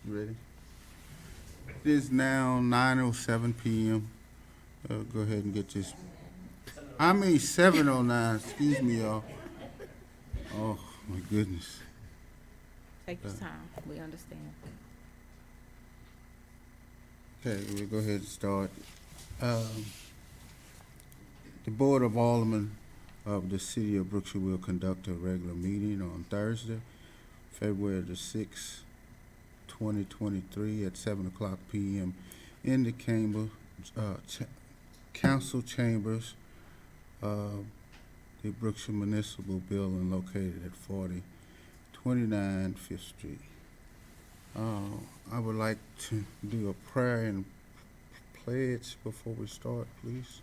You ready? It is now 9:07 p.m. Go ahead and get this. 7:09. Excuse me, y'all. Oh, my goodness. Take your time. We understand. Okay, we'll go ahead and start. The Board of Aldermen of the City of Brookshire will conduct a regular meeting on Thursday, February the 6th, 2023 at 7 o'clock p.m. in the council chambers of the Brookshire Municipal Building located at 4029 5th Street. I would like to do a prayer and pledge before we start, please.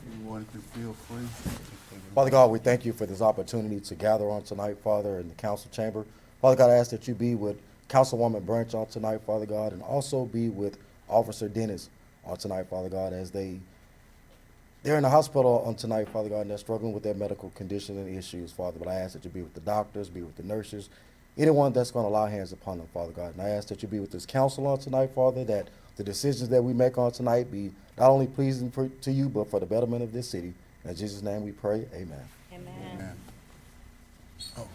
Everyone can feel free. Father God, we thank you for this opportunity to gather on tonight, Father, in the council chamber. Father God, I ask that you be with Councilwoman Branch on tonight, Father God, and also be with Officer Dennis on tonight, Father God, as they're in the hospital on tonight, Father God, and they're struggling with their medical condition and issues, Father. But I ask that you be with the doctors, be with the nurses, anyone that's going to allow hands upon them, Father God. And I ask that you be with this council on tonight, Father, that the decisions that we make on tonight be not only pleasing to you, but for the betterment of this city. In Jesus' name we pray, amen. Amen. Amen. Oh.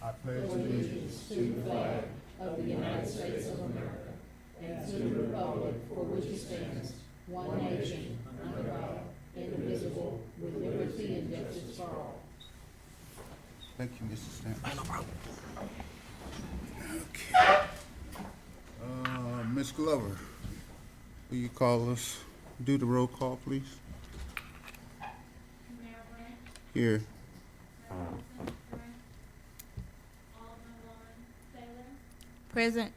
I pledge allegiance to the flag Of the United States of America and to the republic for which it stands, one nation, under God, indivisible, with liberty and justice for all. Thank you, Mr. Stanton. No problem. Okay. Ms. Glover, will you call us? Do the roll call, please. Mayor Branch, Here. Alderman Taylor, Present.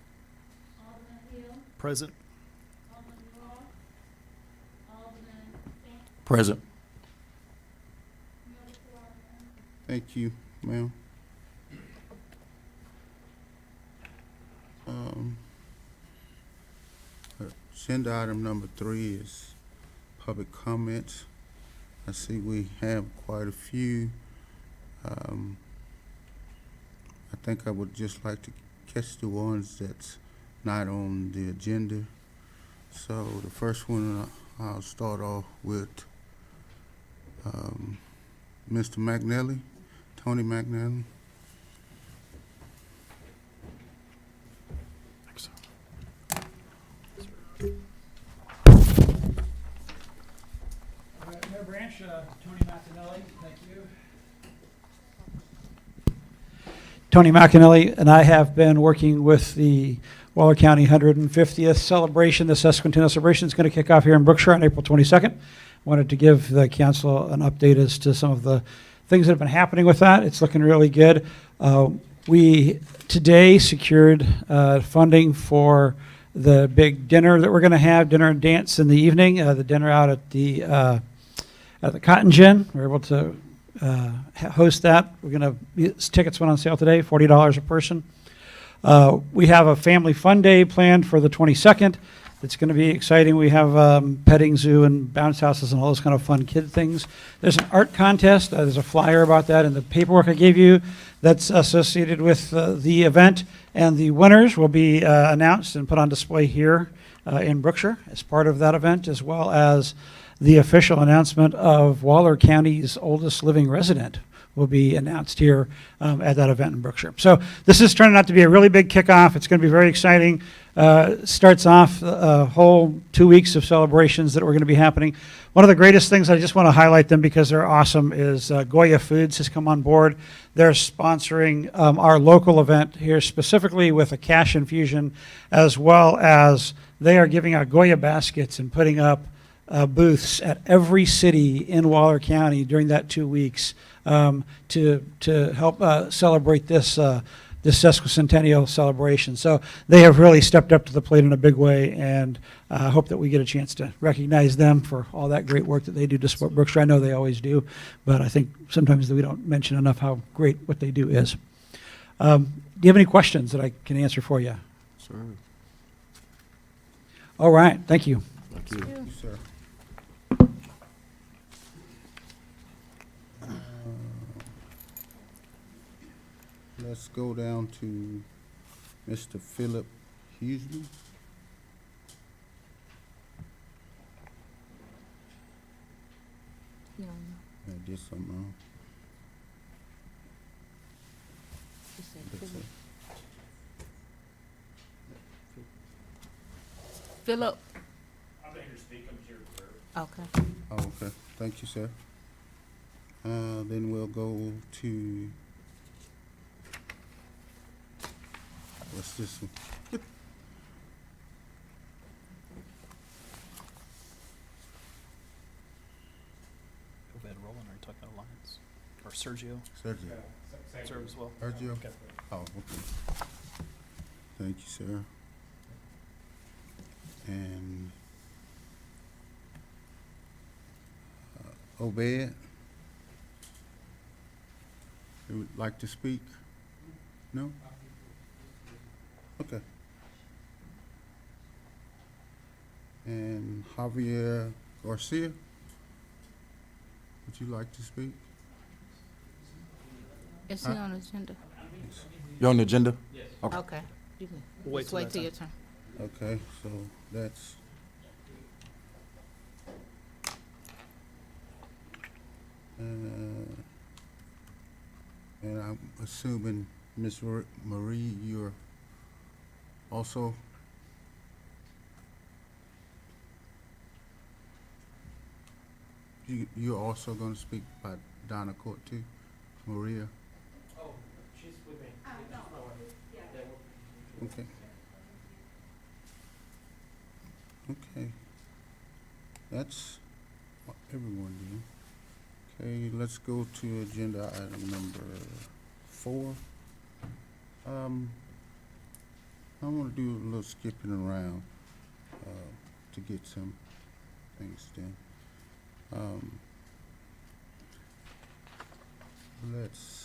Alderman Hill, Present. Alderman Ross, Alderman Stanton, Present. Mayor Florida. Thank you, ma'am. Agenda item number 3 is public comments. I see we have quite a few. I think I would just like to catch the ones that's not on the agenda. So the first one, I'll start off with Mr. McNally, Tony McNally. Mayor Branch, Tony McAnally, thank you. Tony McAnally and I have been working with the Waller County 150th celebration. The Sesquicentennial celebration is going to kick off here in Brookshire on April 22nd. Wanted to give the council an update as to some of the things that have been happening with that. It's looking really good. We today secured funding for the big dinner that we're going to have, dinner and dance in the evening. The dinner out at the Cotton Gin. We're able to host that. We're going to, tickets went on sale today, $40 a person. We have a family fun day planned for the 22nd. It's going to be exciting. We have petting zoo and bounce houses and all those kind of fun kid things. There's an art contest. There's a flyer about that in the paperwork I gave you that's associated with the event. And the winners will be announced and put on display here in Brookshire as part of that event, as well as the official announcement of Waller County's oldest living resident will be announced here at that event in Brookshire. So this is turning out to be a really big kickoff. It's going to be very exciting. Starts off a whole 2 weeks of celebrations that are going to be happening. One of the greatest things, I just want to highlight them because they're awesome, is Goya Foods has come on board. They're sponsoring our local event here specifically with a cash infusion, as well as they are giving out Goya baskets and putting up booths at every city in Waller County during that 2 weeks to help celebrate this this sesquicentennial celebration. So they have really stepped up to the plate in a big way, and I hope that we get a chance to recognize them for all that great work that they do to support Brookshire. I know they always do, but I think sometimes we don't mention enough how great what they do is. Do you have any questions that I can answer for you? Sir. All right, thank you. Thank you. Sir. let's go down to Mr. Philip Hughesman. No, I did something wrong. you said That's Philip. it. Philip. I'm not here to speak, I'm here to observe. Okay. Oh, okay. Thank you, sir. Then we'll go to, what's this one? Go ahead, Roland, are you talking about Alliance? Or Sergio? Sergio. Serve as well? Sergio? Okay. Oh, okay. Thank you, sir. And Obed, you would like to speak? No? Okay. And Javier Garcia, would you like to speak? Is he on the agenda? You're on the agenda? Okay. Okay. You can We'll just wait till your turn. Okay, so that's. And I'm assuming, Ms. Marie, you're also. You're also gonna speak by Donna Court too, Maria? Oh, she's with me. Okay. Okay. That's what everyone did. Okay, let's go to agenda item number 4. I wanna do a little skipping around, to get some things done. Let's.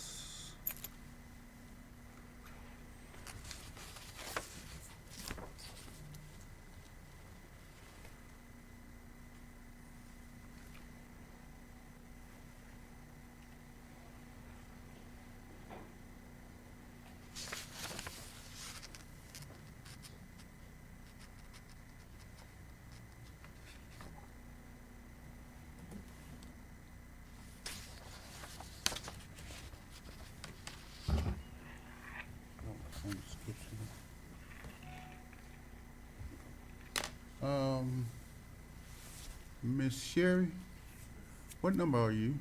Miss Sherry, what number are you?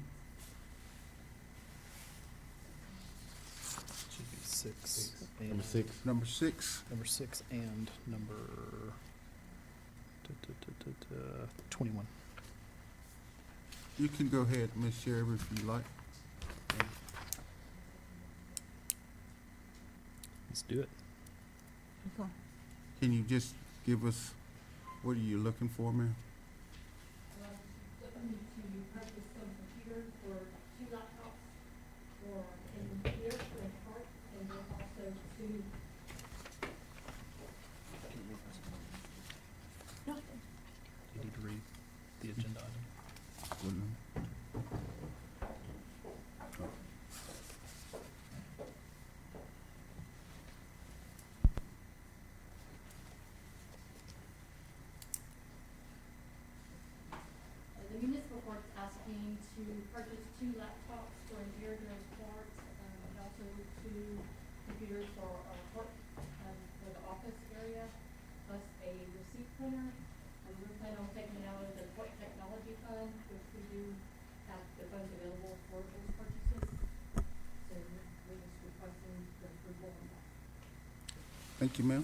Should be 6. Number 6. Number 6? Number 6 and number 21. You can go ahead, Miss Sherry, if you like. Let's do it. Okay. Can you just give us, what are you looking for, ma'am? Looking to purchase some computers for 2 laptops for in here for in part, and then also 2. You need to read the agenda item. The municipal court's asking to purchase 2 laptops for an air nose part, and also 2 computers for our court, for the office area, plus a receipt printer. And we're planning on taking it out of the court technology fund, which we do have the funds available for those purchases. So we're just requesting the approval on that. Thank you, ma'am.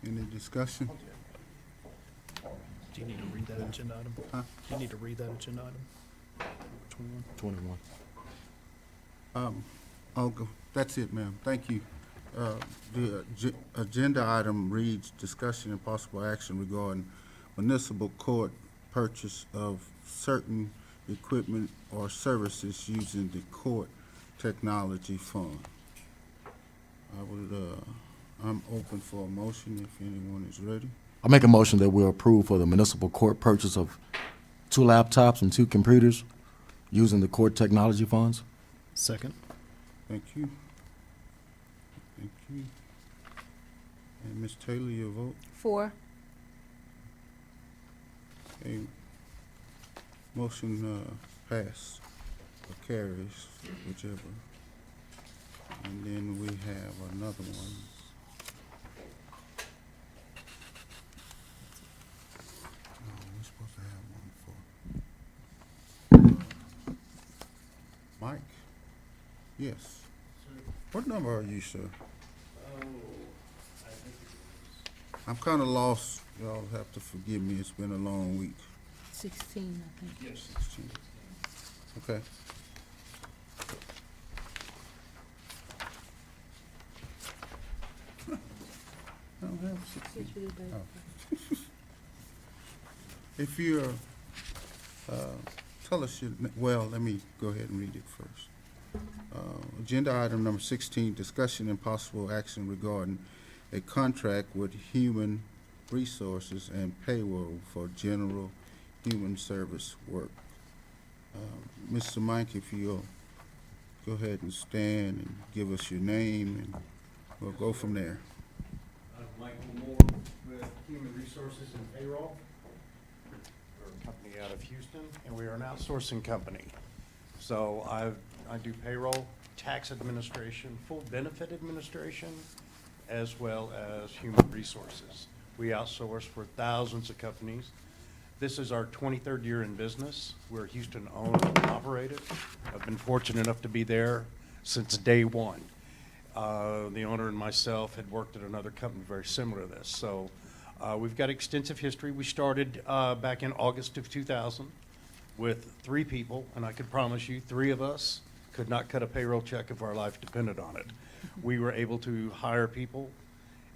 Any discussion? Do you need to read that agenda item? Huh? Do you need to read that agenda item? 21? 21. I'll go, that's it, ma'am. Thank you. The agenda item reads, discussion and possible action regarding municipal court purchase of certain equipment or services using the court technology fund. I'm open for a motion if anyone is ready. I make a motion that we approve for the municipal court purchase of 2 laptops and 2 computers using the court technology funds. Second. Thank you. Thank you. And Ms. Taylor, your vote? 4. Okay. Motion passed or carries, whichever. And then we have another one. Oh, we're supposed to have one for Mike? Yes. What number are you, sir? I'm kind of lost. Y'all have to forgive me. It's been a long week. 16, I think. 16. Okay. I don't have 16. Oh. If you're, tell us your, well, let me go ahead and read it first. Agenda item number 16, discussion and possible action regarding a contract with Human Resources and Payroll for general human service work. Mr. Mike, if you'll go ahead and stand and give us your name, and we'll go from there. I'm Michael Moore with Human Resources and Payroll. We're a company out of Houston, and we are an outsourcing company. So I do payroll, tax administration, full benefit administration, as well as human resources. We outsource for thousands of companies. This is our 23rd year in business. We're Houston owned and operated. I've been fortunate enough to be there since day one. The owner and myself had worked at another company very similar to this. So we've got extensive history. We started back in August of 2000 with 3 people, and I could promise you 3 of us could not cut a payroll check if our life depended on it. We were able to hire people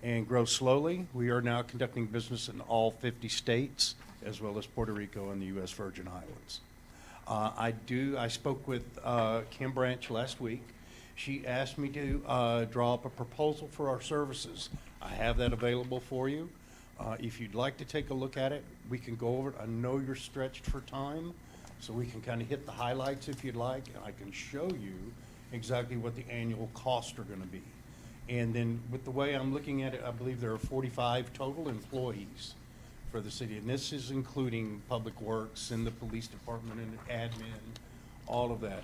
and grow slowly. We are now conducting business in all 50 states, as well as Puerto Rico and the U.S. Virgin Islands. I spoke with Kim Branch last week. She asked me to draw up a proposal for our services. I have that available for you. If you'd like to take a look at it, we can go over it. I know you're stretched for time, so we can kind of hit the highlights if you'd like, and I can show you exactly what the annual costs are going to be. And then with the way I'm looking at it, I believe there are 45 total employees for the city, and this is including Public Works and the police department and admin, all of that.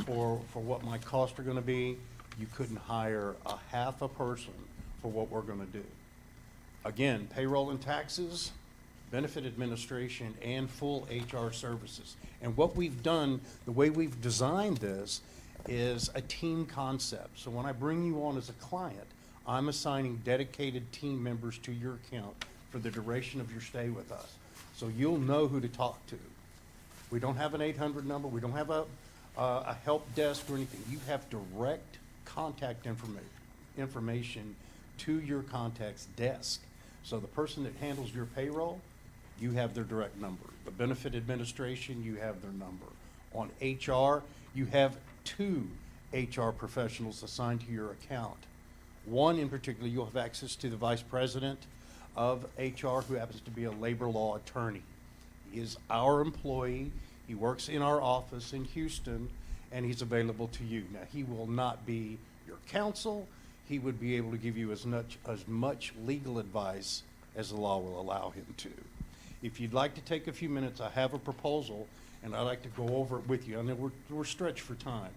For what my costs are going to be, you couldn't hire a half a person for what we're going to do. Again, payroll and taxes, benefit administration, and full HR services. And what we've done, the way we've designed this, is a team concept. So when I bring you on as a client, I'm assigning dedicated team members to your account for the duration of your stay with us. So you'll know who to talk to. We don't have an 800 number. We don't have a help desk or anything. You have direct contact information to your contact's desk. So the person that handles your payroll, you have their direct number. The benefit administration, you have their number. On HR, you have 2 HR professionals assigned to your account. One in particular, you'll have access to the vice president of HR, who happens to be a labor law attorney. He is our employee. He works in our office in Houston, and he's available to you. Now, he will not be your counsel. He would be able to give you as much legal advice as the law will allow him to. If you'd like to take a few minutes, I have a proposal, and I'd like to go over it with you. I know we're stretched for time.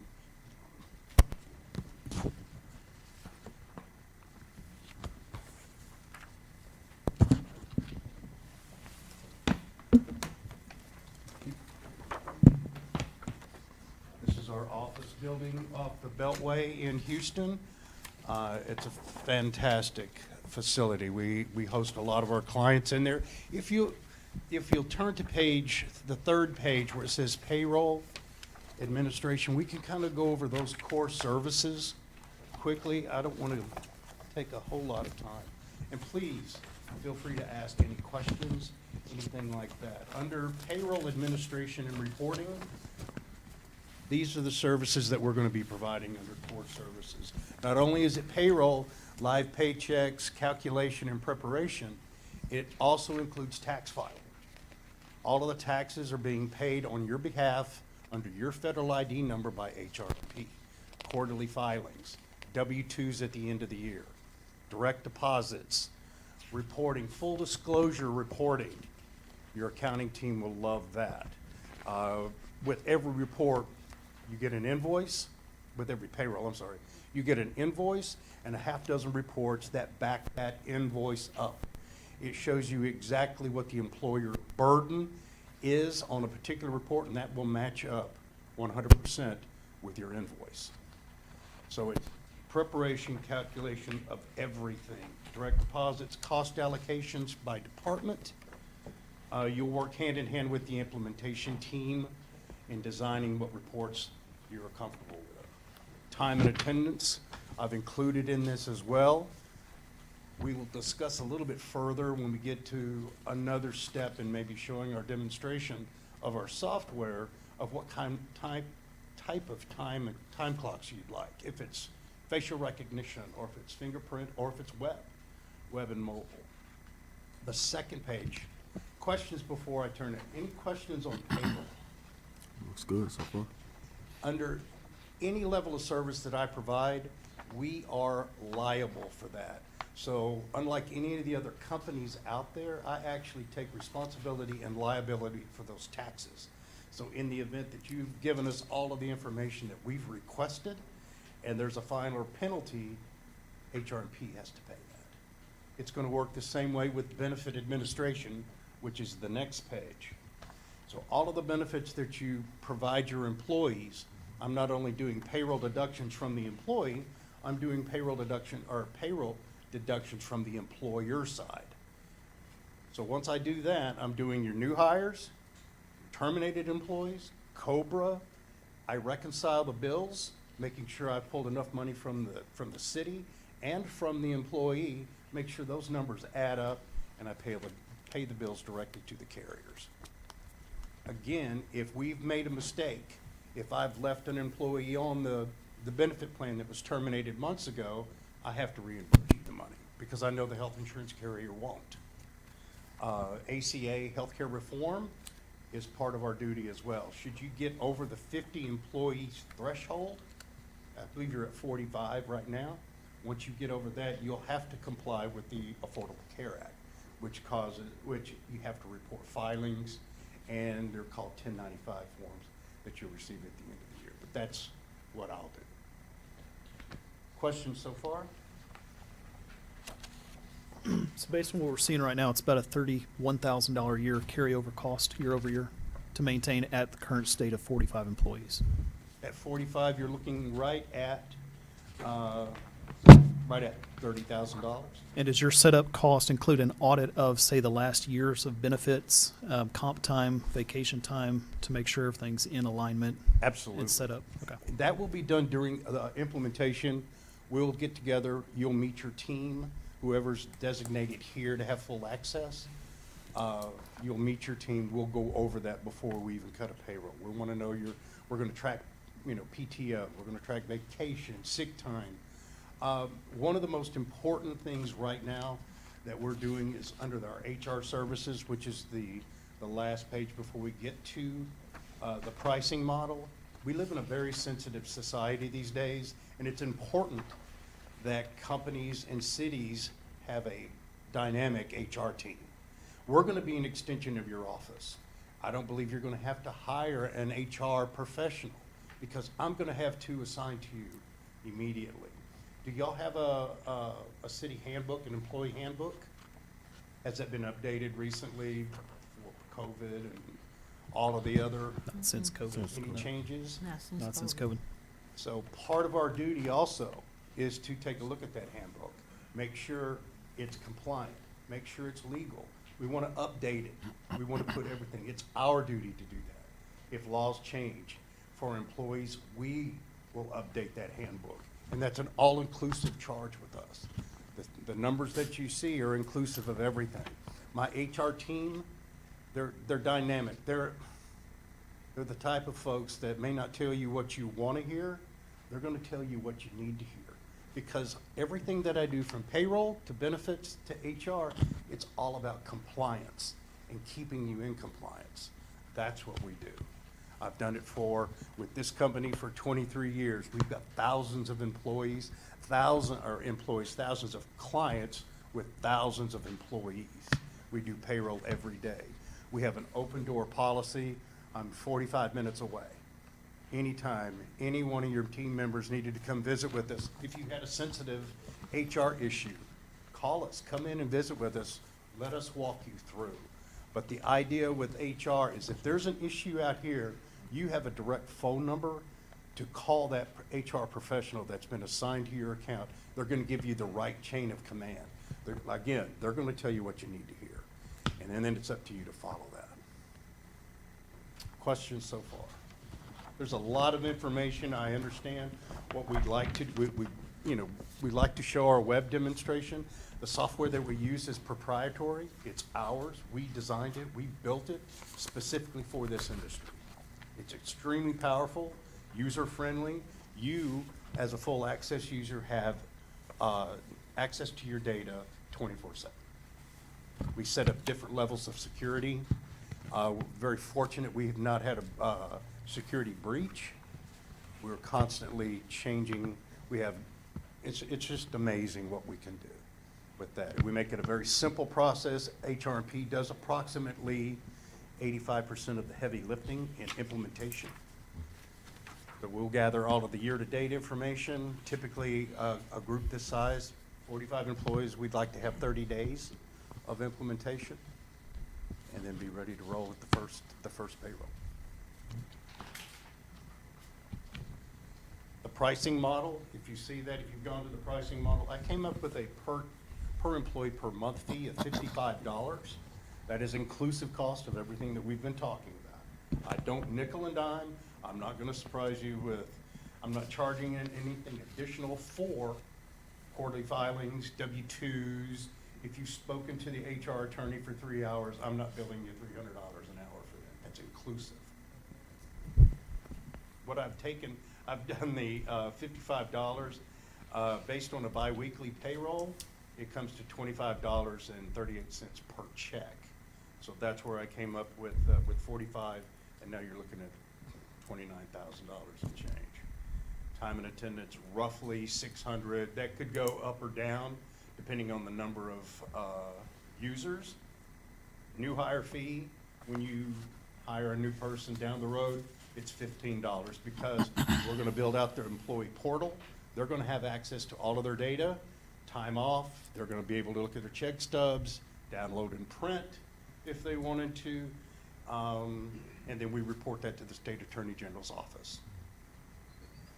This is our office building off the Beltway in Houston. It's a fantastic facility. We host a lot of our clients in there. If you'll turn to the 3rd page where it says payroll administration, we can kind of go over those core services quickly. I don't want to take a whole lot of time. And please, feel free to ask any questions, anything like that. Under payroll administration and reporting, these are the services that we're going to be providing under core services. Not only is it payroll, live paychecks, calculation and preparation, it also includes tax filing. All of the taxes are being paid on your behalf under your federal ID number by HRP, quarterly filings, W-2s at the end of the year, direct deposits, reporting, full disclosure reporting. Your accounting team will love that. With every report, you get an invoice, with every payroll, I'm sorry, you get an invoice and a half dozen reports that back that invoice up. It shows you exactly what the employer burden is on a particular report, and that will match up 100% with your invoice. So it's preparation, calculation of everything. Direct deposits, cost allocations by department. You'll work hand in hand with the implementation team in designing what reports you're comfortable with. Time and attendance, I've included in this as well. We will discuss a little bit further when we get to another step in maybe showing our demonstration of our software of what type of time clocks you'd like. If it's facial recognition, or if it's fingerprint, or if it's web and mobile. The second page, questions before I turn it. Any questions on payroll? Looks good so far. Under any level of service that I provide, we are liable for that. So unlike any of the other companies out there, I actually take responsibility and liability for those taxes. So in the event that you've given us all of the information that we've requested, and there's a fine or penalty, HRP has to pay that. It's going to work the same way with benefit administration, which is the next page. So all of the benefits that you provide your employees, I'm not only doing payroll deductions from the employee, I'm doing payroll deductions from the employer side. So once I do that, I'm doing your new hires, terminated employees, COBRA. I reconcile the bills, making sure I pulled enough money from the city and from the employee, make sure those numbers add up, and I pay the bills directly to the carriers. Again, if we've made a mistake, if I've left an employee on the benefit plan that was terminated months ago, I have to reimburse you the money because I know the health insurance carrier won't. ACA healthcare reform is part of our duty as well. Should you get over the 50 employees threshold, I believe you're at 45 right now. Once you get over that, you'll have to comply with the Affordable Care Act, which you have to report filings, and they're called 1095 forms that you'll receive at the end of the year. But that's what I'll do. Questions so far? So based on what we're seeing right now, it's about a $31,000 a year carryover cost year over year to maintain at the current state of 45 employees. At 45, you're looking right at $30,000. And does your setup cost include an audit of, say, the last years of benefits, comp time, vacation time, to make sure everything's in alignment? Absolutely. And set up? Okay. That will be done during the implementation. We'll get together, you'll meet your team, whoever's designated here to have full access. You'll meet your team, we'll go over that before we even cut a payroll. We want to know we're going to track, PTO, we're going to track vacation, sick time. One of the most important things right now that we're doing is under our HR services, which is the last page before we get to the pricing model. We live in a very sensitive society these days, and it's important that companies and cities have a dynamic HR team. We're going to be an extension of your office. I don't believe you're going to have to hire an HR professional because I'm going to have two assigned to you immediately. Do y'all have a city handbook, an employee handbook? Has that been updated recently for COVID and all of the other? Not since COVID. Any changes? Not since COVID. So part of our duty also is to take a look at that handbook, make sure it's compliant, make sure it's legal. We want to update it. We want to put everything. It's our duty to do that. If laws change for employees, we will update that handbook. And that's an all-inclusive charge with us. The numbers that you see are inclusive of everything. My HR team, they're dynamic. They're the type of folks that may not tell you what you want to hear. They're going to tell you what you need to hear. Because everything that I do from payroll to benefits to HR, it's all about compliance and keeping you in compliance. That's what we do. I've done it with this company for 23 years. We've got thousands of employees, thousands of clients with thousands of employees. We do payroll every day. We have an open door policy. I'm 45 minutes away. Anytime any one of your team members needed to come visit with us, if you had a sensitive HR issue, call us, come in and visit with us, let us walk you through. But the idea with HR is if there's an issue out here, you have a direct phone number to call that HR professional that's been assigned to your account. They're gonna give you the right chain of command. They're gonna tell you what you need to hear. And then it's up to you to follow that. Questions so far? There's a lot of information. I understand what we'd like to, we'd like to show our web demonstration. The software that we use is proprietary. It's ours. We designed it. We built it specifically for this industry. It's extremely powerful, user-friendly. You, as a full access user, have access to your data 24/7. We set up different levels of security. We're very fortunate we have not had a security breach. We're constantly changing. It's just amazing what we can do with that. We make it a very simple process. HR&P does approximately 85% of the heavy lifting in implementation. But we'll gather all of the year-to-date information. Typically, a group this size, 45 employees, we'd like to have 30 days of implementation and then be ready to roll with the first payroll. The pricing model, if you see that, if you've gone to the pricing model, I came up with a per employee per month fee of $55. That is inclusive cost of everything that we've been talking about. I don't nickel and dime. I'm not gonna surprise you I'm not charging anything additional for quarterly filings, W-2s. If you've spoken to the HR attorney for 3 hours, I'm not billing you $300 an hour for that. That's inclusive. What I've done the $55 based on a biweekly payroll. It comes to $25.38 per check. So that's where I came up with 45, and now you're looking at $29,000 and change. Time and attendance, roughly 600. That could go up or down depending on the number of users. New hire fee, when you hire a new person down the road, it's $15 because we're gonna build out their employee portal. They're gonna have access to all of their data, time off. They're gonna be able to look at their check stubs, download and print if they wanted to. And then we report that to the State Attorney General's office.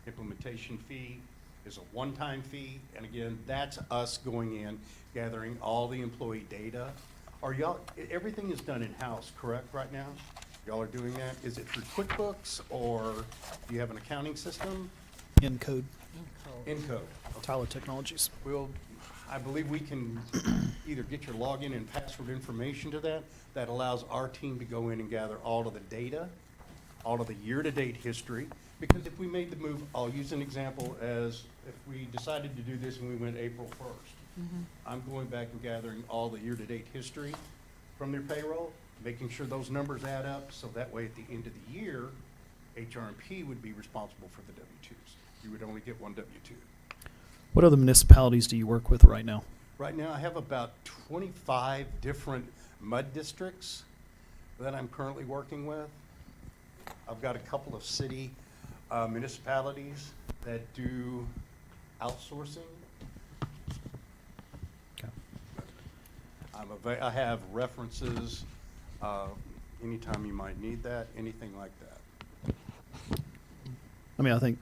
Implementation fee is a one-time fee, and again, that's us going in, gathering all the employee data. Everything is done in-house, correct, right now? Y'all are doing that? Is it through QuickBooks, or do you have an accounting system? In code, Encode. Tyler Technologies. Well, I believe we can either get your login and password information to that. That allows our team to go in and gather all of the data, all of the year-to-date history. Because if we made the move, I'll use an example as if we decided to do this and we went April 1st. I'm going back and gathering all the year-to-date history from their payroll, making sure those numbers add up, so that way at the end of the year, HR&P would be responsible for the W-2s. You would only get one W-2. What other municipalities do you work with right now? Right now, I have about 25 different mud districts that I'm currently working with. I've got a couple of city municipalities that do outsourcing. Okay. I have references anytime you might need that, anything like that. I mean, I think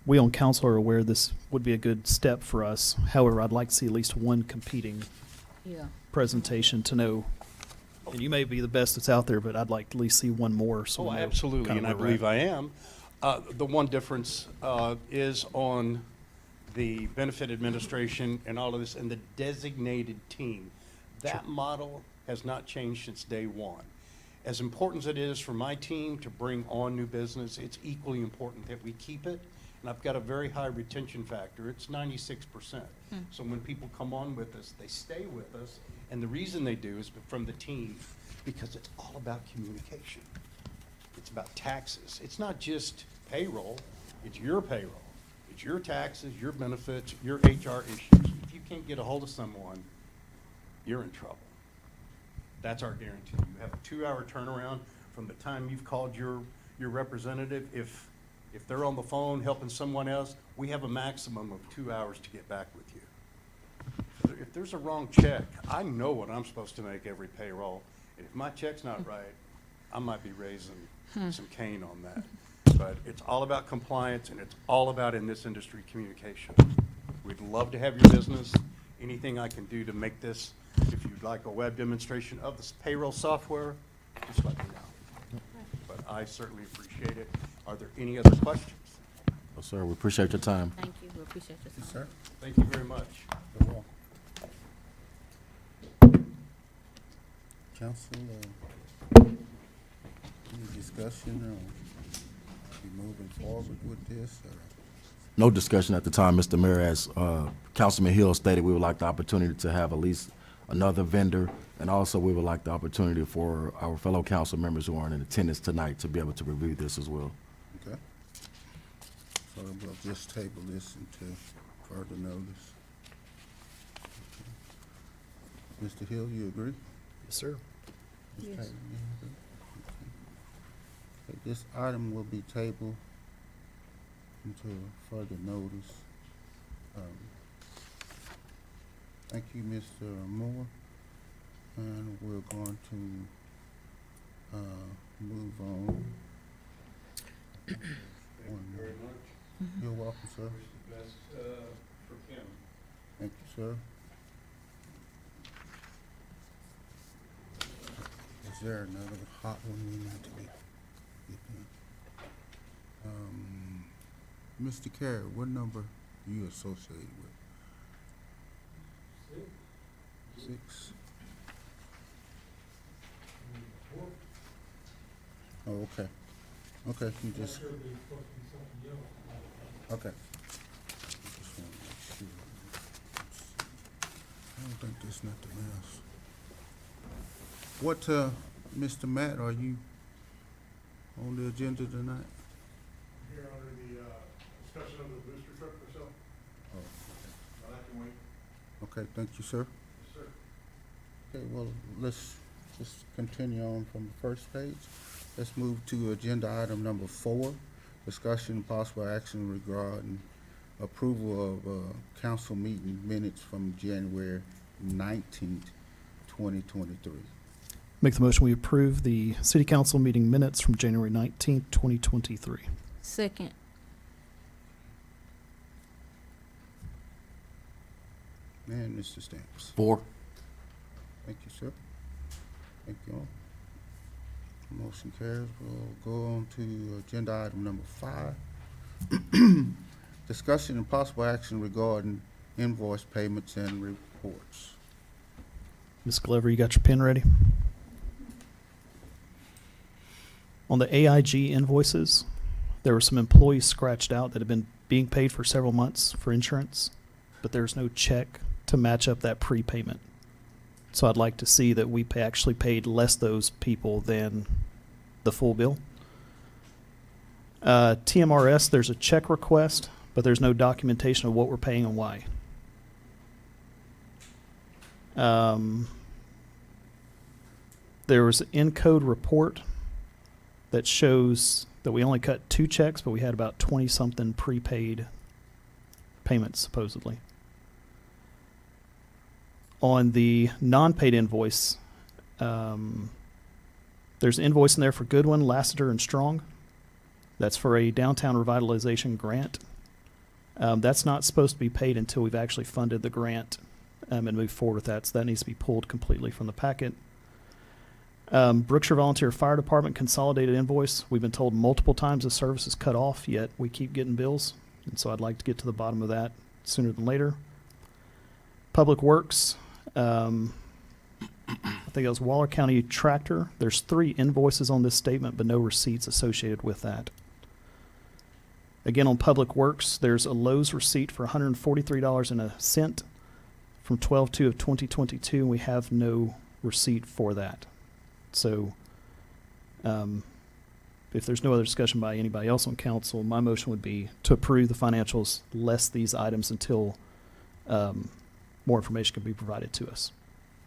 we on council are aware this would be a good step for us. However, I'd like to see at least one competing Yeah. presentation to know. And you may be the best that's out there, but I'd like to at least see one more. So Oh, we know absolutely, kind and of I where we're believe at. I am. The one difference is on the benefit administration and all of this, and the designated team. That model has not changed since day one. As important as it is for my team to bring on new business, it's equally important that we keep it. And I've got a very high retention factor. It's 96%. So when people come on with us, they stay with us. And the reason they do is from the team, because it's all about communication. It's about taxes. It's not just payroll, it's your payroll. It's your taxes, your benefits, your HR issues. If you can't get a hold of someone, you're in trouble. That's our guarantee. You have a 2-hour turnaround from the time you've called your representative. If they're on the phone helping someone else, we have a maximum of 2 hours to get back with you. If there's a wrong check, I know what I'm supposed to make every payroll. And if my check's not right, I might be raising some cane on that. But it's all about compliance, and it's all about, in this industry, communication. We'd love to have your business. Anything I can do to make this, if you'd like a web demonstration of this payroll software, just let me know. But I certainly appreciate it. Are there any other questions? Well, sir, we appreciate your time. Thank you, we appreciate your Yes, time. sir. Thank you very much. You're welcome. Council, any discussion or be moving forward with this? Or? No discussion at the time, Mr. Mayor. As Councilman Hill stated, we would like the opportunity to have at least another vendor, and also we would like the opportunity for our fellow council members who aren't in attendance tonight to be able to review this as well. Okay. So we'll just table this until further notice. Okay. Mr. Hill, you agree? Yes, sir. Ms. Yes. Taylor, you agree? Okay, this item will be tabled until further notice. Thank you, Mr. Moore. And we're going to move on. Thank you very much. You're welcome, sir. Wish the best for Kim. Thank you, sir. Is there another hot one we need to be? Mr. Carey, what number you associated with? 6. Oh, okay. Okay, you just. Okay. Just wanna make sure. I don't think there's nothing else. What, Mr. Matt, are you on the agenda tonight? Here under the discussion of the booster truck myself. Oh, Now that can wait. okay, thank you, sir. Yes, sir. Okay, well, let's just continue on from the first page. Let's move to agenda item number 4, discussion and possible action regarding approval of council meeting minutes from January 19th, 2023. Make the motion we approve the city council meeting minutes from January 19th, 2023. Second. And Mr. Stamps. 4. Thank you, sir. Thank you all. Motion carries. We'll go on to agenda item number 5. Discussion and possible action regarding invoice payments and reports. Ms. Glover, you got your pen ready? On the AIG invoices, there were some employees scratched out that have been being paid for several months for insurance, but there's no check to match up that prepayment. So I'd like to see that we actually paid less those people than the full bill. TMRS, there's a check request, but there's no documentation of what we're paying and why. There was an in-code report that shows that we only cut 2 checks, but we had about 20-something prepaid payments, supposedly. On the non-paid invoice, there's an invoice in there for Goodwin, Lassiter, and Strong. That's for a downtown revitalization grant. That's not supposed to be paid until we've actually funded the grant and moved forward with that, so that needs to be pulled completely from the packet. Brookshire Volunteer Fire Department consolidated invoice. We've been told multiple times the service is cut off, yet we keep getting bills, and so I'd like to get to the bottom of that sooner than later. Public Works, I think it was Waller County Tractor. There's 3 invoices on this statement, but no receipts associated with that. Again, on Public Works, there's a Lowe's receipt for $143.01 from 12/2 of 2022, and we have no receipt for that. So if there's no other discussion by anybody else on council, my motion would be to approve the financials less these items until more information can be provided to us.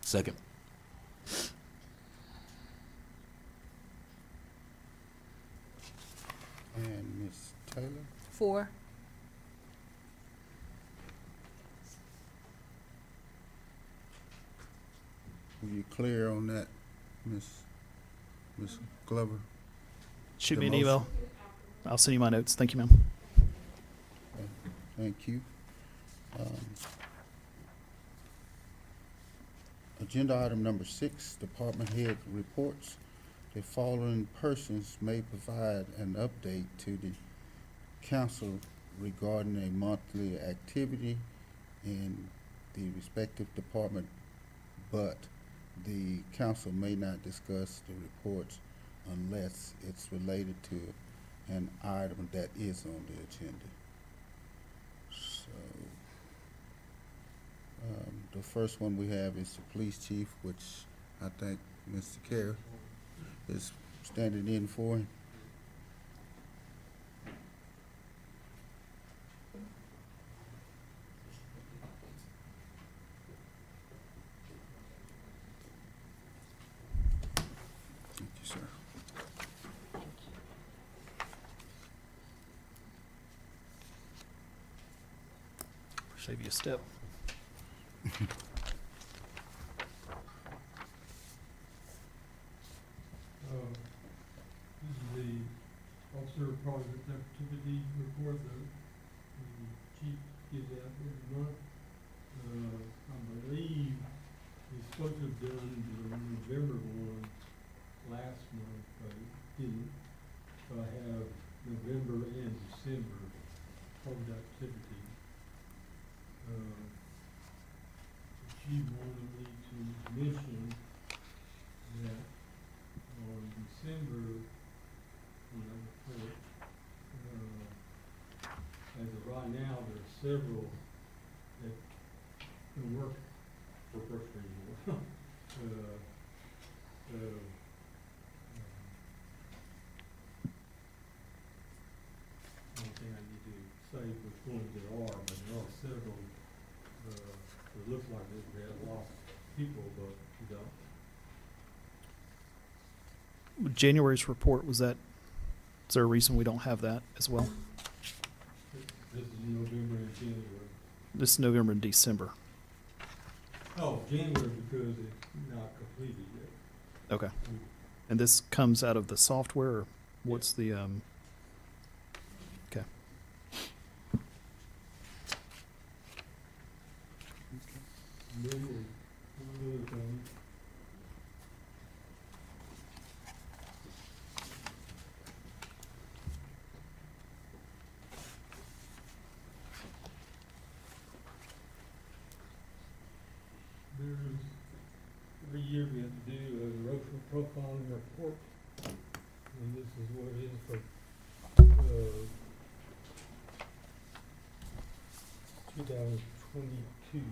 Second. And Ms. Taylor? 4. Were you clear on that, Ms. Glover? Shoot The me an motion. email. I'll send you my notes. Thank you, ma'am. Okay, thank you. Agenda item number 6, department head reports. The following persons may provide an update to the council regarding a monthly activity in the respective department, but the council may not discuss the reports unless it's related to an item that is on the agenda. So, the first one we have is the police chief, which I think Mr. Carey is standing in for him. Thank you, sir. Save you a step. This is the officer project activity report that the chief gives out every month. I believe he's supposed to have done the November one last month, but he didn't. So I have November and December project activity. The chief wanted me to mention that on December, when I report, as of right now, there are several that can work for Brookshire anymore. I don't think I need to say which ones there are, but there are several. It looks like we have lost people, but we don't. January's report, is there a reason we don't have that as well? This is November and January. This is November and December. Oh, January because it's not completed yet. Okay. And this comes out of the software, or what's the, okay. And then one other thing. Every year we have to do a racial profiling report, and this is what it is for 2022.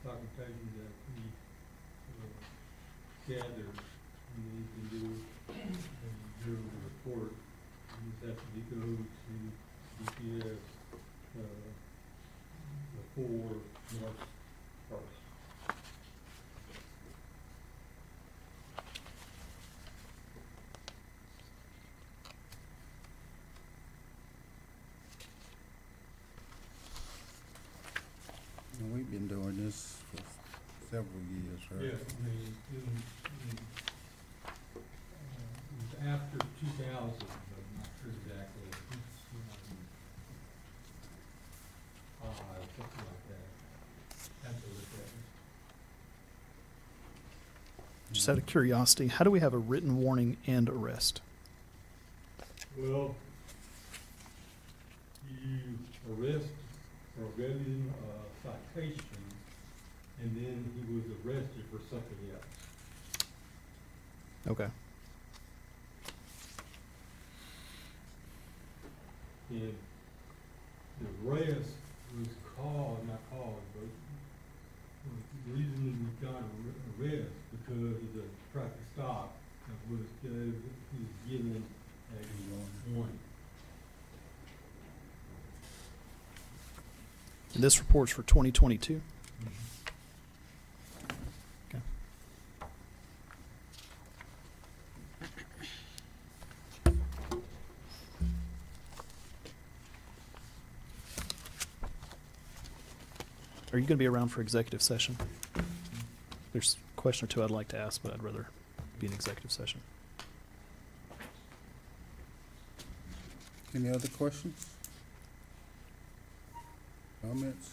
Documentation that we gather, and you can do the report. You just have to go to DPS before March 1st. And we've been doing this for several years, right? Yeah, I mean, it was after 2000, but I'm not sure exactly. Just out of curiosity, how do we have a written warning and arrest? Well, you arrest for rebellion, citation, and then he was arrested for something else. Okay. And the arrest was not caused, but the reason we got arrest because of the traffic stop that was given a warning. And this report's for 2022? Okay. Are you going to be around for executive session? There's a question or two I'd like to ask, but I'd rather be in executive session. Any other questions? Comments?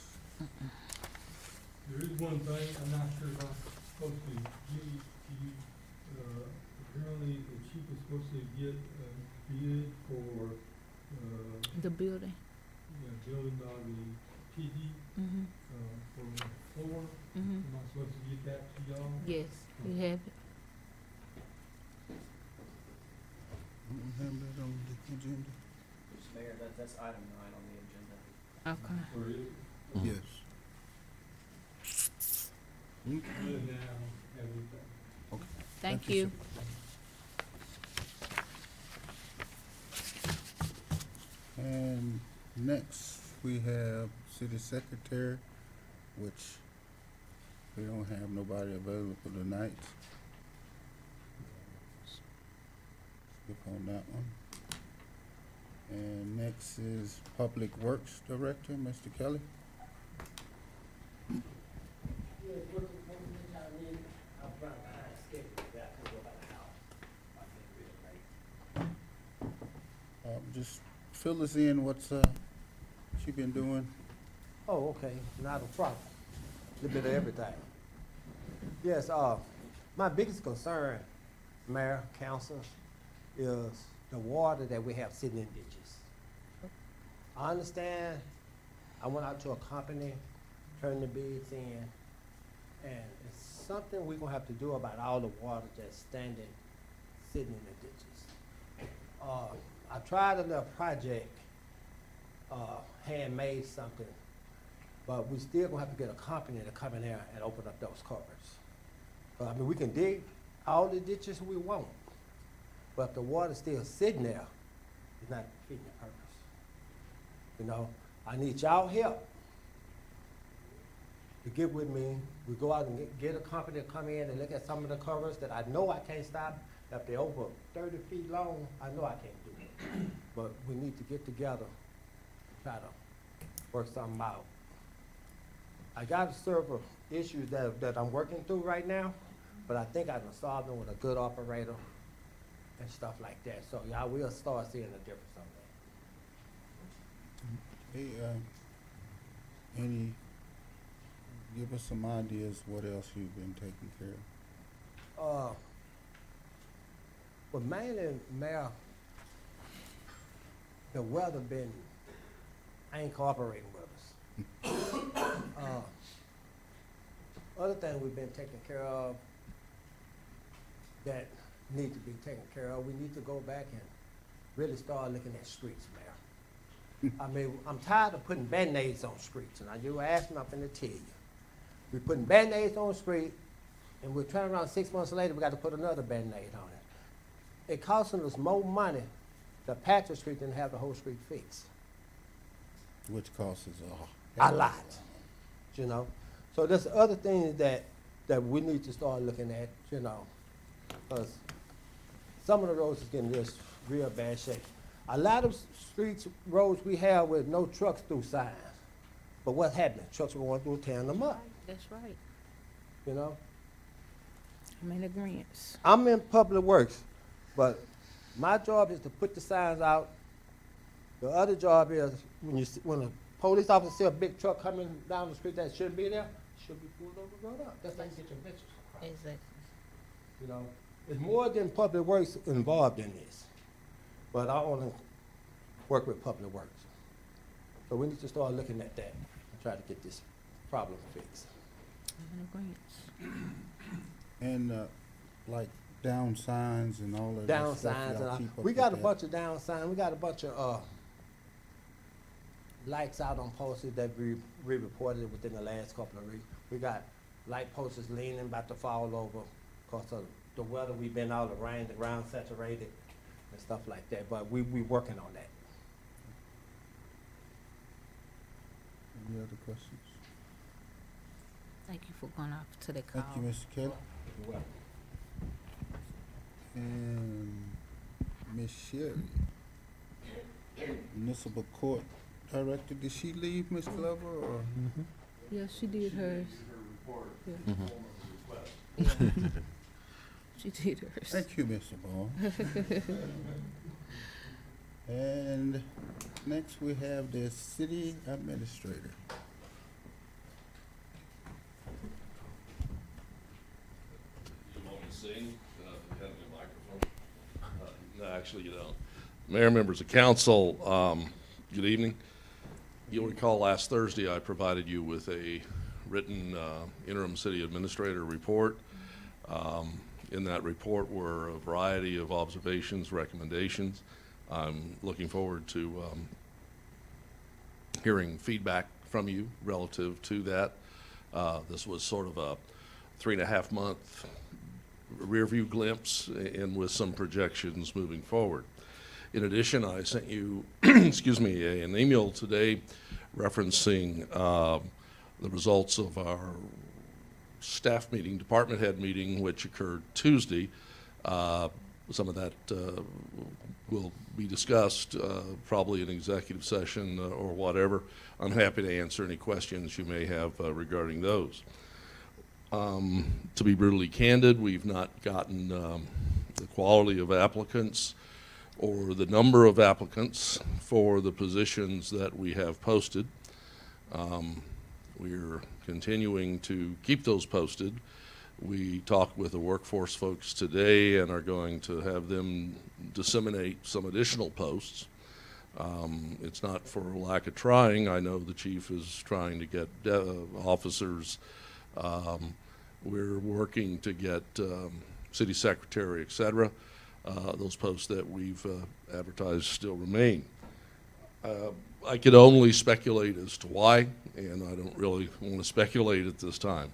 There is one thing, I'm not sure if I'm supposed to give it to you. Apparently the chief is supposed to get a bid for, The building. building by the PD, Mm-hmm. for the floor. Mm-hmm. Am I supposed to get that to y'all? Yes, you have it. We don't have that on the agenda. Mr. Mayor, that's item 9 on the agenda. Okay. Or is, Yes. Hmm? good now, everything. Okay. Thank you, you. And next, we have city secretary, which we don't have nobody available tonight. Skip on that one. And next is Public Works Director, Mr. Kelly. Just fill us in, what's she been doing? Oh, okay, not a problem. A little bit of everything. Yes, my biggest concern, Mayor, Council, is the water that we have sitting in ditches. I understand, I went out to a company, turned the bids in, and it's something we're gonna have to do about all the water that's standing, sitting in the ditches. I tried a little project, handmade something, but we still gonna have to get a company to come in there and open up those covers. I mean, we can dig all the ditches we want, but if the water's still sitting there, it's not fitting the purpose. You know, I need y'all help to get with me. We go out and get a company to come in and look at some of the covers that I know I can't stop. If they're over 30 feet long, I know I can't do it. But we need to get together, try to work something out. I got several issues that I'm working through right now, but I think I can solve them with a good operator and stuff like that. So y'all will start seeing a difference on that. Hey, give us some ideas what else you've been taking care of? Well, mainly, Mayor, the weather ain't cooperating with us. Other thing we've been taking care of that need to be taken care of, we need to go back and really start looking at streets, Mayor. I mean, I'm tired of putting Band-Aids on streets, and you asked me, I'm finna tell you. We're putting Band-Aids on the street, and we're turning around 6 months later, we got to put another Band-Aid on it. It costing us more money to patch the street than have the whole street fixed. Which costs us A lot, you know? So there's other things that we need to start looking at, you know, because some of the roads is getting just real bad shape. A lot of streets, roads we have with no trucks through signs. But what's happening? Trucks are going through tearing them up, That's right. you know? I'm in agreement. I'm in public works, but my job is to put the signs out. The other job is when a police officer see a big truck coming down the street that shouldn't be there, should be pulled over the road up. That's how you get your message across. Exactly. You know, it's more than Public Works involved in this, but I want to work with Public Works. So we need to start looking at that and try to get this problem fixed. And, like down signs and all of that Down stuff, signs, y'all keep up we with got a that? bunch of down signs, we got a bunch of, lights out on posts that we reported within the last couple of weeks. We got light posts leaning, about to fall over because of the weather. We've been out of the rain, the ground saturated and stuff like that, but we working on that. Any other questions? Thank you for going off to the call. Thank you, Mr. Kelly. And Ms. Sherry, Municipal Court Director, did she leave, Ms. Glover, or? Yeah, she did hers. Yeah. She did hers. Thank you, Mr. Ball. And next we have the City Administrator. You want me to sing? You have a microphone? No, actually you don't. Mayor, members of council, good evening. You'll recall last Thursday I provided you with a written interim city administrator report. In that report were a variety of observations, recommendations. I'm looking forward to hearing feedback from you relative to that. This was sort of a 3.5 month rear view glimpse and with some projections moving forward. In addition, I sent you, excuse me, an email today referencing the results of our staff meeting, department head meeting, which occurred Tuesday. Some of that will be discussed probably in executive session or whatever. I'm happy to answer any questions you may have regarding those. To be brutally candid, we've not gotten the quality of applicants or the number of applicants for the positions that we have posted. We're continuing to keep those posted. We talked with the workforce folks today and are going to have them disseminate some additional posts. It's not for lack of trying. I know the chief is trying to get officers. We're working to get city secretary, et cetera. Those posts that we've advertised still remain. I could only speculate as to why, and I don't really want to speculate at this time.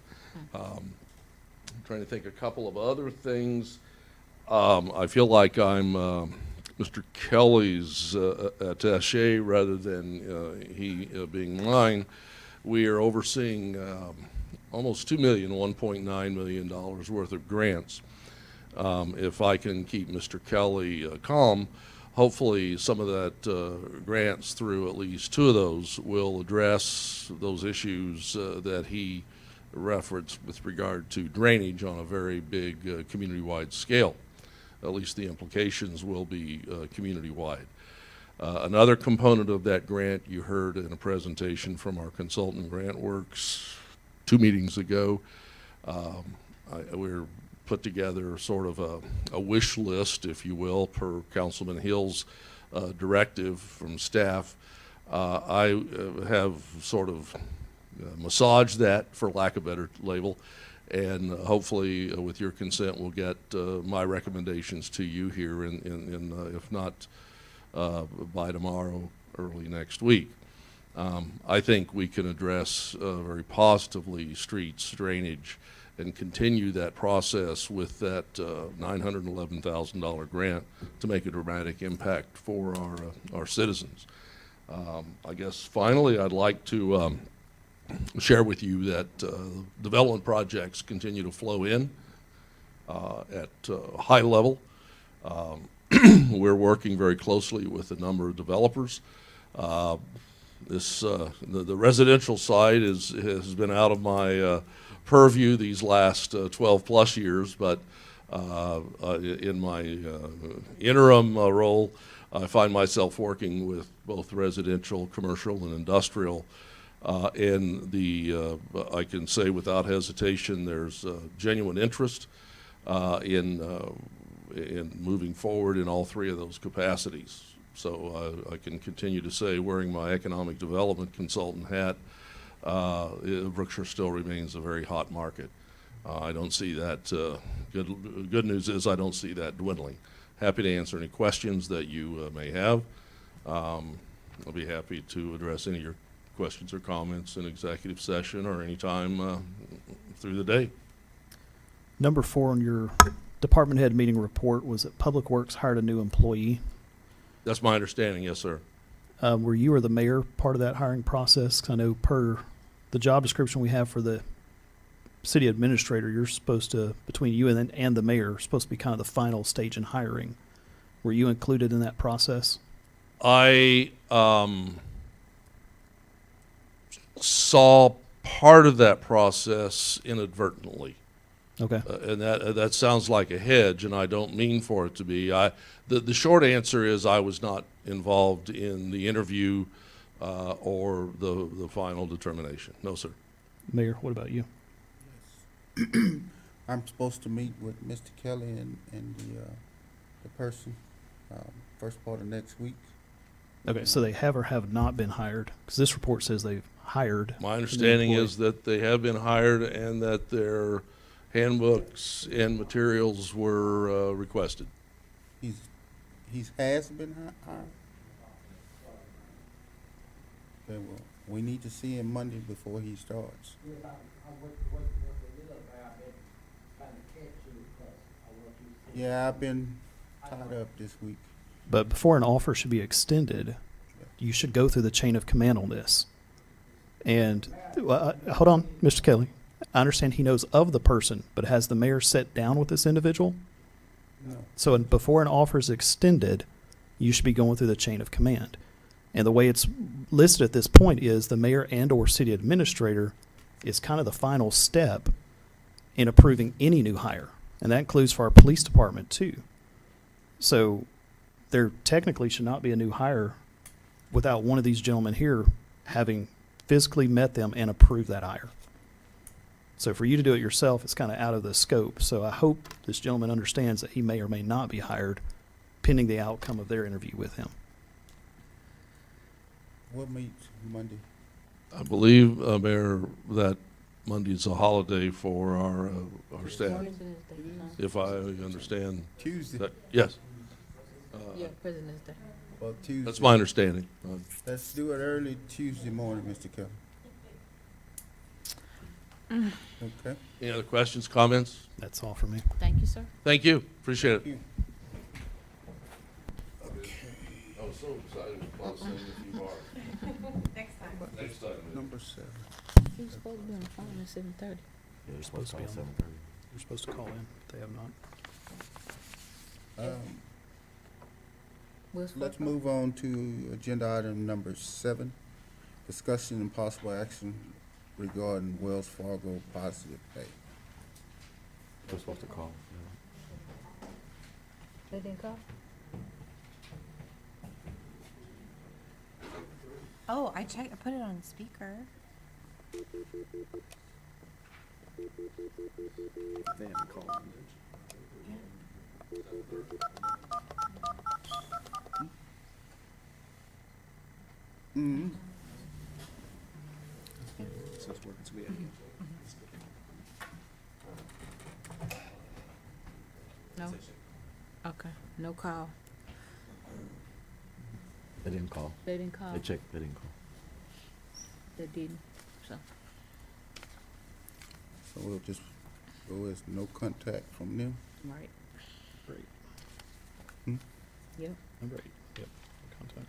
I'm trying to think a couple of other things. I feel like I'm Mr. Kelly's attaché rather than he being mine. We are overseeing almost $2 million, $1.9 million worth of grants. If I can keep Mr. Kelly calm, hopefully some of that grants through at least 2 of those will address those issues that he referenced with regard to drainage on a very big community-wide scale. At least the implications will be community-wide. Another component of that grant you heard in a presentation from our consultant GrantWorks 2 meetings ago. We're put together sort of a wish list, if you will, per Councilman Hill's directive from staff. I have sort of massaged that, for lack of a better label, and hopefully with your consent we'll get my recommendations to you here in if not by tomorrow, early next week. I think we can address very positively streets, drainage, and continue that process with that $911,000 grant to make a dramatic impact for our citizens. I guess finally I'd like to share with you that development projects continue to flow in at a high level. We're working very closely with a number of developers. The residential side has been out of my purview these last 12 plus years, but in my interim role, I find myself working with both residential, commercial, and industrial. And I can say without hesitation, there's genuine interest. in moving forward in all three of those capacities. So I can continue to say, wearing my economic development consultant hat, Brookshire still remains a very hot market. I don't see that, good news is I don't see that dwindling. Happy to answer any questions that you may have. I'll be happy to address any of your questions or comments in executive session or anytime through the day. Number 4 on your department head meeting report was that Public Works hired a new employee. That's my understanding, yes, sir. Were you or the mayor part of that hiring process? 'Cause I know per the job description we have for the city administrator, you're supposed to, between you and the mayor, supposed to be kind of the final stage in hiring. Were you included in that process? I saw part of that process inadvertently. Okay. And that sounds like a hedge, and I don't mean for it to be. The short answer is I was not involved in the interview or the final determination. No, sir. Mayor, what about you? I'm supposed to meet with Mr. Kelly and the person first part of next week. Okay, so they have or have not been hired? Because this report says they've hired. My understanding is that they have been hired and that their handbooks and materials were requested. He's has been hired. Okay, well, we need to see him Monday before he starts. Yeah, I've been tied up this week. But before an offer should be extended, you should go through the chain of command on this. And hold on, Mr. Kelly. I understand he knows of the person, but has the mayor sat down with this individual? No. So before an offer is extended, you should be going through the chain of command. And the way it's listed at this point is the mayor and or city administrator is kind of the final step in approving any new hire. And that includes for our police department too. So there technically should not be a new hire without one of these gentlemen here having physically met them and approved that hire. So for you to do it yourself, it's kind of out of the scope. So I hope this gentleman understands that he may or may not be hired pending the outcome of their interview with him. We'll meet Monday. I believe, Mayor, that Monday is a holiday for our staff, if I understand. Tuesday. That, yes. Yeah, President's Day. Well, Tuesday. That's my understanding. Let's do it early Tuesday morning, Mr. Kelly. Okay. Any other questions, comments? That's all for me. Thank you, sir. Thank you. Appreciate it. Thank you. I was so excited about saying a few bars. Next time. Next time. Number 7. He was supposed to be on the phone at 7:30. You're supposed to be on 7:30. You're supposed to call in. They have not. Let's move on to agenda item number 7, discussion and possible action regarding Wells Fargo positive pay. We're supposed to call. They didn't call? Oh, I checked. I put it on speaker. They haven't called. Mm-hmm. So it's working, so we have to No? Okay, no call. They didn't call. They didn't call. They checked. They didn't call. They didn't, so. So we'll just go as no contact from them. Right. Great. Yep. I'm great. Yep. Contact.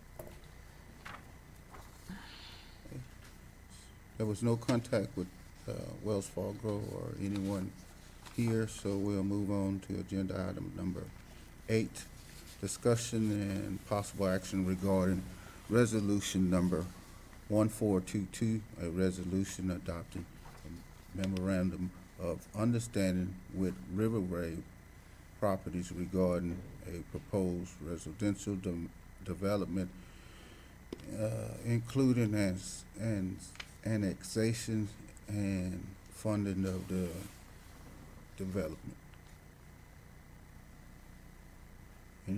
There was no contact with Wells Fargo or anyone here, so we'll move on to agenda item number 8, discussion and possible action regarding resolution number 1422, a resolution adopting a memorandum of understanding with Riverway Properties regarding a proposed residential development, including annexation and funding of the development.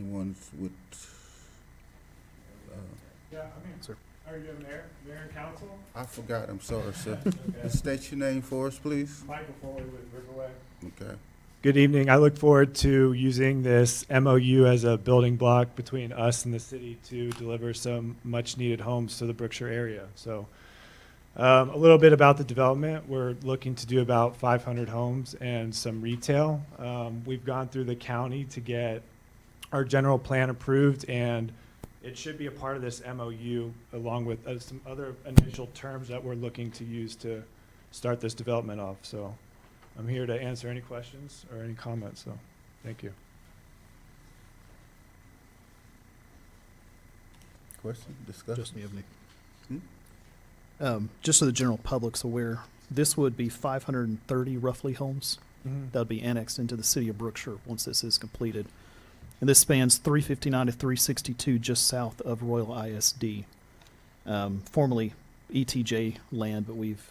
anyone would, Yeah, I mean, Sir. are you mayor and council? I forgot, I'm sorry, sir. Okay. State your name for us, please. Michael Foley with Riverway. Okay. Good evening. I look forward to using this MOU as a building block between us and the city to deliver some much needed homes to the Brookshire area. So a little bit about the development. We're looking to do about 500 homes and some retail. We've gone through the county to get our general plan approved, and it should be a part of this MOU along with some other initial terms that we're looking to use to start this development off. So I'm here to answer any questions or any comments, so thank you. Question, discussion? Just Ebony. Hmm? Just so the general public's aware, this would be 530 roughly homes that would be annexed into the city of Brookshire once this is completed. And this spans 359 to 362 just south of Royal ISD. Formerly ETJ land, but we've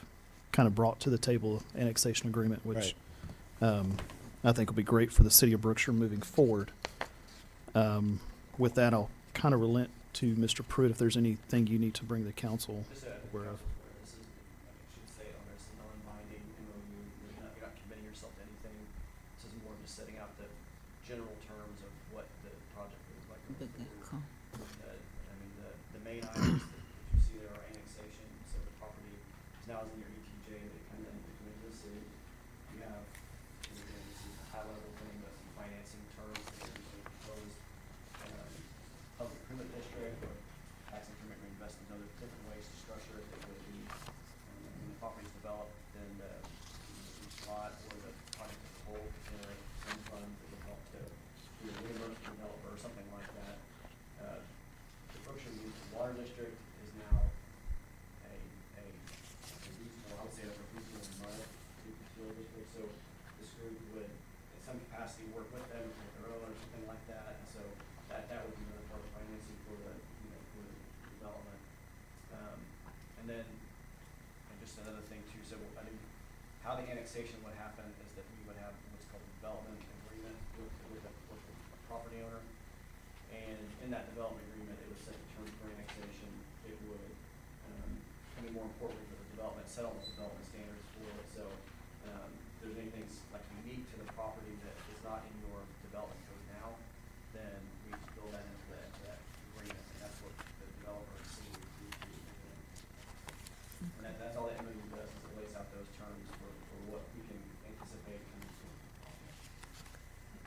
kind of brought to the table annexation agreement, which I think will be great for the city of Brookshire moving forward. With that, I'll kind of relent to Mr. Pruitt if there's anything you need to bring the council aware of. This is, I should say it on there, it's a non-binding MOU. You're not committing yourself to anything. This is more just setting out the general terms of what the project would look like. I mean, the main items that you see there are annexation, so the property is now in your ETJ, that comes into the city. You have, again, this is a high-level thing, but some financing terms that are usually proposed. Public improvement district or tax increment reinvestment, other different ways to structure it that would be, when the property is developed, then each lot or the project as a whole, generate some funds that would help to either reimburse the developer or something like that. The Brookshire Municipal Water District is now a reasonable, I would say, a reasonable mud fuel district, so this group would, in some capacity, work with them with their own or something like that, and so that would be another part of financing for the, for the development. And then, and just another thing too, so I think how the annexation would happen is that we would have what's called a development agreement with the property owner. And in that development agreement, it would set the terms for annexation. It would, I mean, more importantly for the development, set all the development standards for it. So, if there's anything like unique to the property that is not in your development code now, then we build that into that agreement, and that's what the developer and city would agree to. And that's all the MOU does, is it lays out those terms for what we can anticipate coming to.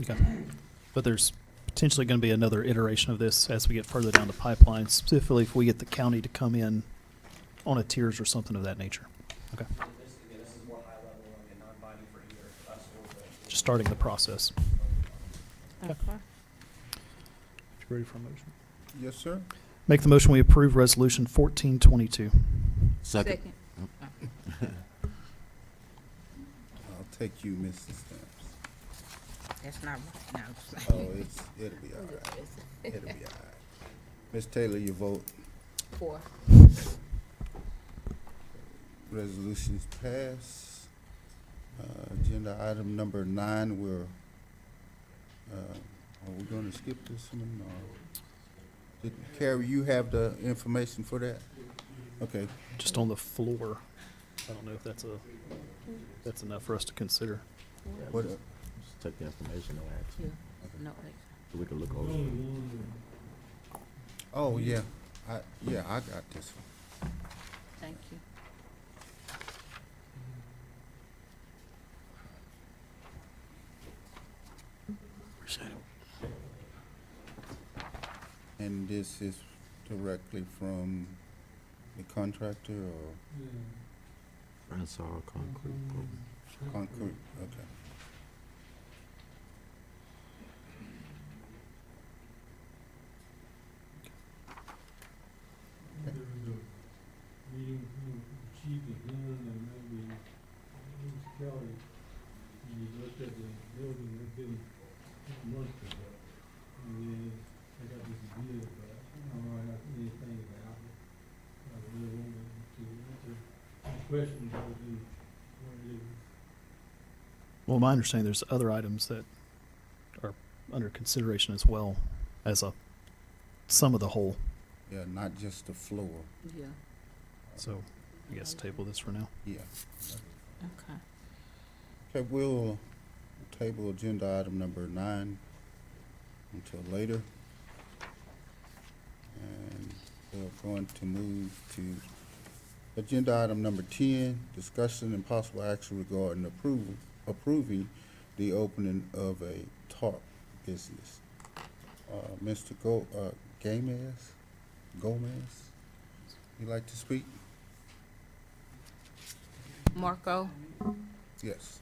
Okay. But there's potentially going to be another iteration of this as we get further down the pipeline, specifically if we get the county to come in on a tiers or something of that nature. Okay. This is more high level and non-binding for either us or the. Just starting the process. Okay. You ready for a motion? Yes, sir. Make the motion we approve resolution 1422. Second. I'll take you, Mrs. Stamps. That's not right. Oh, it'll be all right. It'll be all right. Ms. Taylor, your vote. 4. Resolutions passed. Agenda item number 9, are we going to skip this one? Or Carrie, you have the information for that? Okay. Just on the floor. I don't know if that's enough for us to consider. What, Just take the information, no action. No, So we can look over it. oh, yeah. I got this one. thank you. And this is directly from the contractor or That's our concrete. concrete? Okay. There was a meeting between the chief and him and maybe Ms. Kelly. And he looked at the building, had been months ago. And then I got this bid, but I don't know anything about it. I really wanted to answer the questions other than what it is. Well, my understanding, there's other items that are under consideration as well as a sum of the whole. Yeah, not just the floor. Yeah, So I guess table this for now. Yeah. okay. Okay, we'll table agenda item number 9 until later. And we're going to move to agenda item number 10, discussion and possible action regarding approving the opening of a tarp business. Mr. Gomez, you like to speak? Marco? Yes.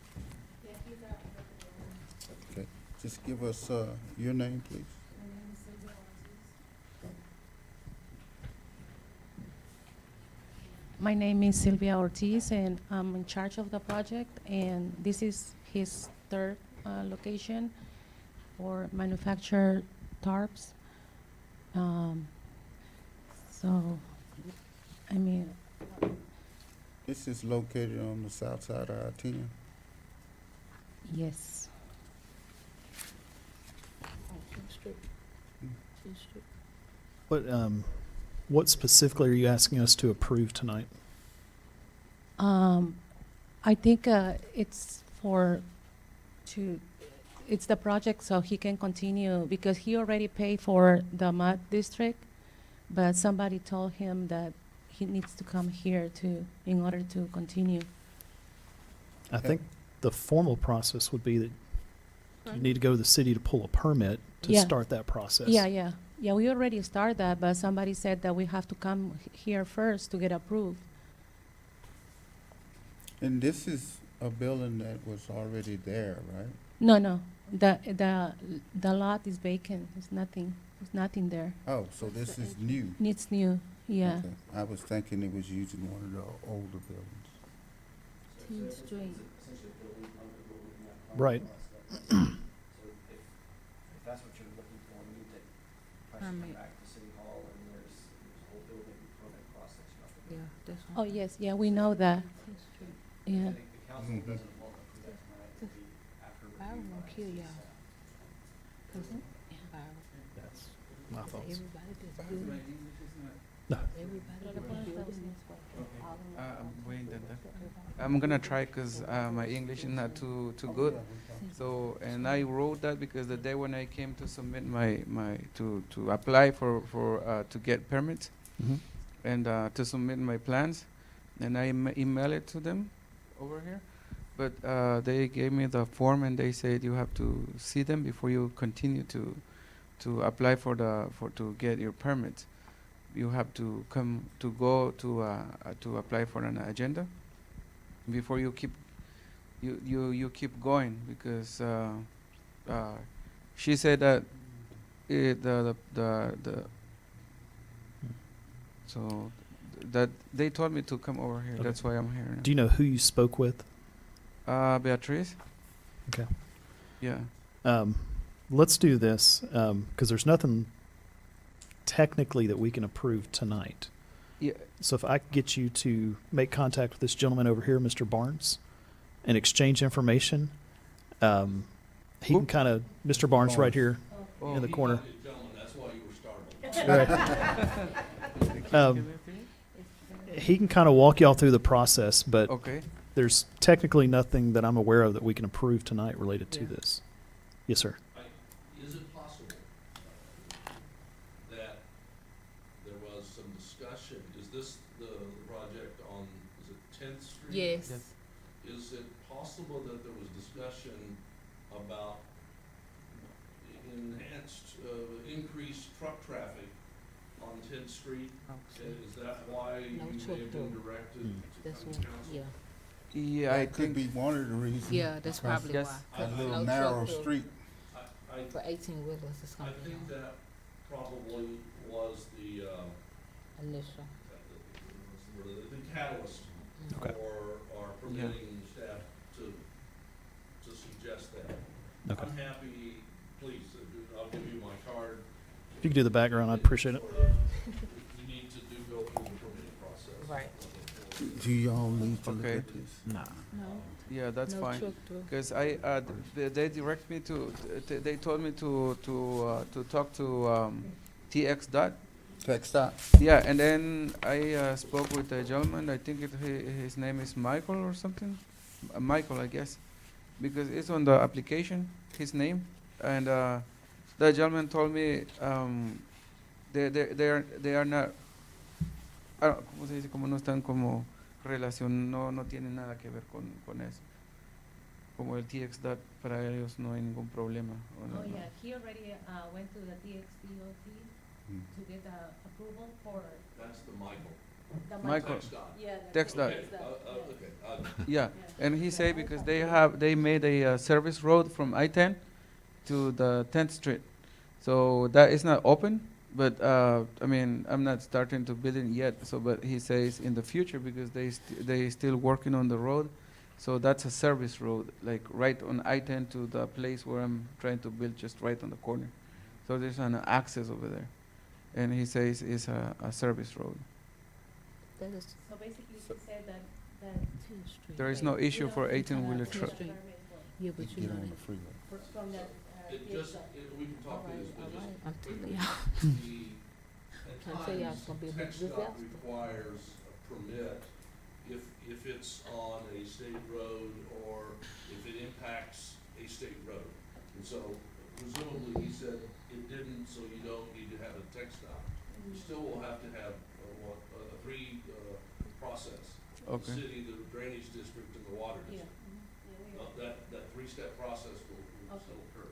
Okay, just give us your name, please. My name is Sylvia Ortiz, and I'm in charge of the project, and this is his third location for manufactured tarps. So, I mean, This is located on the south side of I-10. yes. What specifically are you asking us to approve tonight? I think it's it's the project so he can continue, because he already paid for the mud district, but somebody told him that he needs to come here in order to continue. I think the formal process would be that you need to go to the city to pull a permit to Yeah. start that process. Yeah, we already started that, but somebody said that we have to come here first to get approved. And this is a building that was already there, right? No, the lot is vacant, there's nothing there. Oh, so this is new? It's new, yeah. Okay. I was thinking it was using one of the older buildings. 10th Street. Right. So if that's what you're looking for, you need to probably Permit. come back to City Hall, and there's a whole building permit process you have to go Yeah, through. that's Oh, yes, yeah, we know that, 10th Street. yeah. I think the council Mhm. doesn't want to approve that tonight, it'll be after Byron review gonna by kill the y'all. staff. 'Cause Byron, That's my thoughts. everybody that's building, No. everybody that's building this way. all of them. I'm going that. I'm gonna try because my English is not too good. So and I wrote that because the day when I came to submit my to apply for to get permits Mhm. and to submit my plans, and I email it to them over here, but they gave me the form and they said you have to see them before you continue to apply for to get your permit. You have to go to apply for an agenda before you keep going, because she said that so that they told me to come over here. Okay. That's why I'm here now. Do you know who you spoke with? Beatrice? Okay. Yeah. Let's do this, because there's nothing technically that we can approve tonight. Yeah. So if I could get you to make contact with this gentleman over here, Mr. Barnes, and exchange information, he can Who? kind of, Mr. Barnes right here Oh. in the corner. Gentlemen, that's why you were startled. Right. He can kind of walk y'all through the process, but Okay. there's technically nothing that I'm aware of that we can approve tonight related to Yeah. this. Yes, sir. Is it possible that there was some discussion, is this the project on, is it 10th Street? Yes. Yes. Is it possible that there was discussion about enhanced, increased truck traffic on 10th Street? Is that why you No may truck have been though. directed to That's come what, to council? yeah. Yeah, I That could think. be one of the reasons. Yeah, that's because probably Yes. why. That little No narrow truck though. street. I For 18 wheelers, it's I gonna be think that probably was the initial. catalyst Okay. for our permitting staff to suggest that. Okay. I'm happy, please, I'll give you my card. If you could do the background, I'd appreciate it. You need to go through the permitting process. Right. Do y'all need to look Okay. at this? No. Yeah, that's No fine. truck through. Because they direct me they told me to talk to TX dot. Text dot? Yeah, and then I spoke with a gentleman. I think his name is Michael or something. Michael, I guess, because it's on the application, his name, and the gentleman told me they are not. ¿Cómo se dice? Como no están como relación, no tienen nada que ver con eso. Como el TX dot para ellos no hay ningún problema. ¿O no? Oh, yeah, he already went to the DXDOT to get approval for That's the Michael. Michael. Text dot. Yeah, Text dot. Okay. Yeah, and he said because they made a service road from I-10 to the 10th Street, so that is not open. But I mean, I'm not starting to build it yet. So, but he says in the future because they still working on the road, so that's a service road, like right on I-10 to the place where I'm trying to build, just right on the corner. So there's an access over there, and he says it's a service road. That is So basically, he said that 10th Street. There is no issue for 18-wheeler truck. Yeah, but you Get know on that. the freeway. from that It just, we can talk to this, but just. I'm telling y'all. At I tell y'all times, it's gonna be a big text dot disaster. requires a permit if it's on a state road or if it impacts a state road. And so presumably he said it didn't, so you don't need to have a text dot. You still will have to have a three process. Okay. The city, the drainage district, and the water Yeah. district. That three-step process will still occur.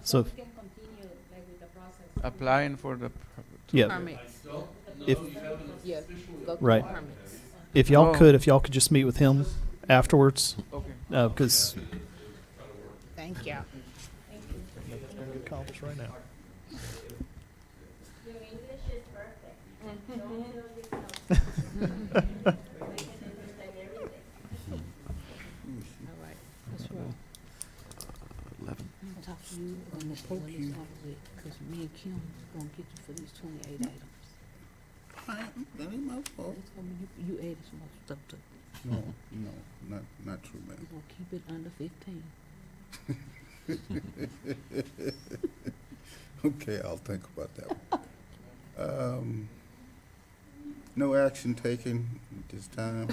So we can continue like with the process. Applying for the Yeah. Permits. I don't know, If- you haven't Yeah, officially go Right. through permits. if Oh. y'all could just meet with him afterwards, okay. because Thank y'all. that's gonna get accomplished right now. Your English is perfect. Don't feel yourself. All right, that's right. 11. I'm gonna talk to you when this over with, because me and Kim gonna get you for these 28 items. That ain't my fault. That's gonna be, you added some more stuff to, No, not true, we're man. gonna keep it under 15. Okay, I'll think about that one. No action taken at this time.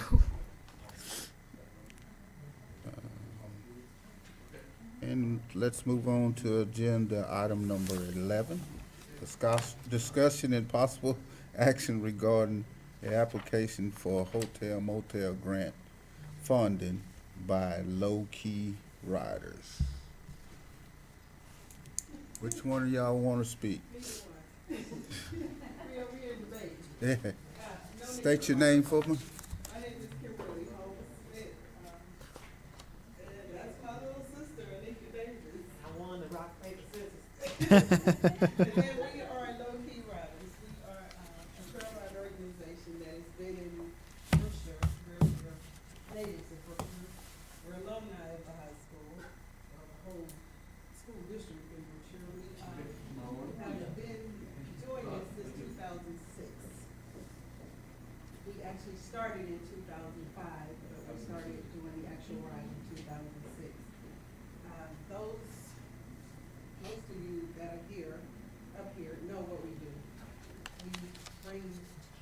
And let's move on to agenda item number 11. Discussion and possible action regarding the application for hotel motel grant funding by low-key riders. Which one of y'all want to speak? Yeah. State your name for me. My name is Kimberly Holmes Smith, and that's my little sister, Anika Davis. I won the rock, paper, scissors. And then we are low-key riders. We are a trail ride organization that has been in Brookshire. We're natives of Brookshire. We're alumni of the high school, of the whole school district in Brookshire. We have been doing this since 2006. We actually started in 2005, but we started doing the actual ride in 2006. Most of you that are here, up here, know what we do. We bring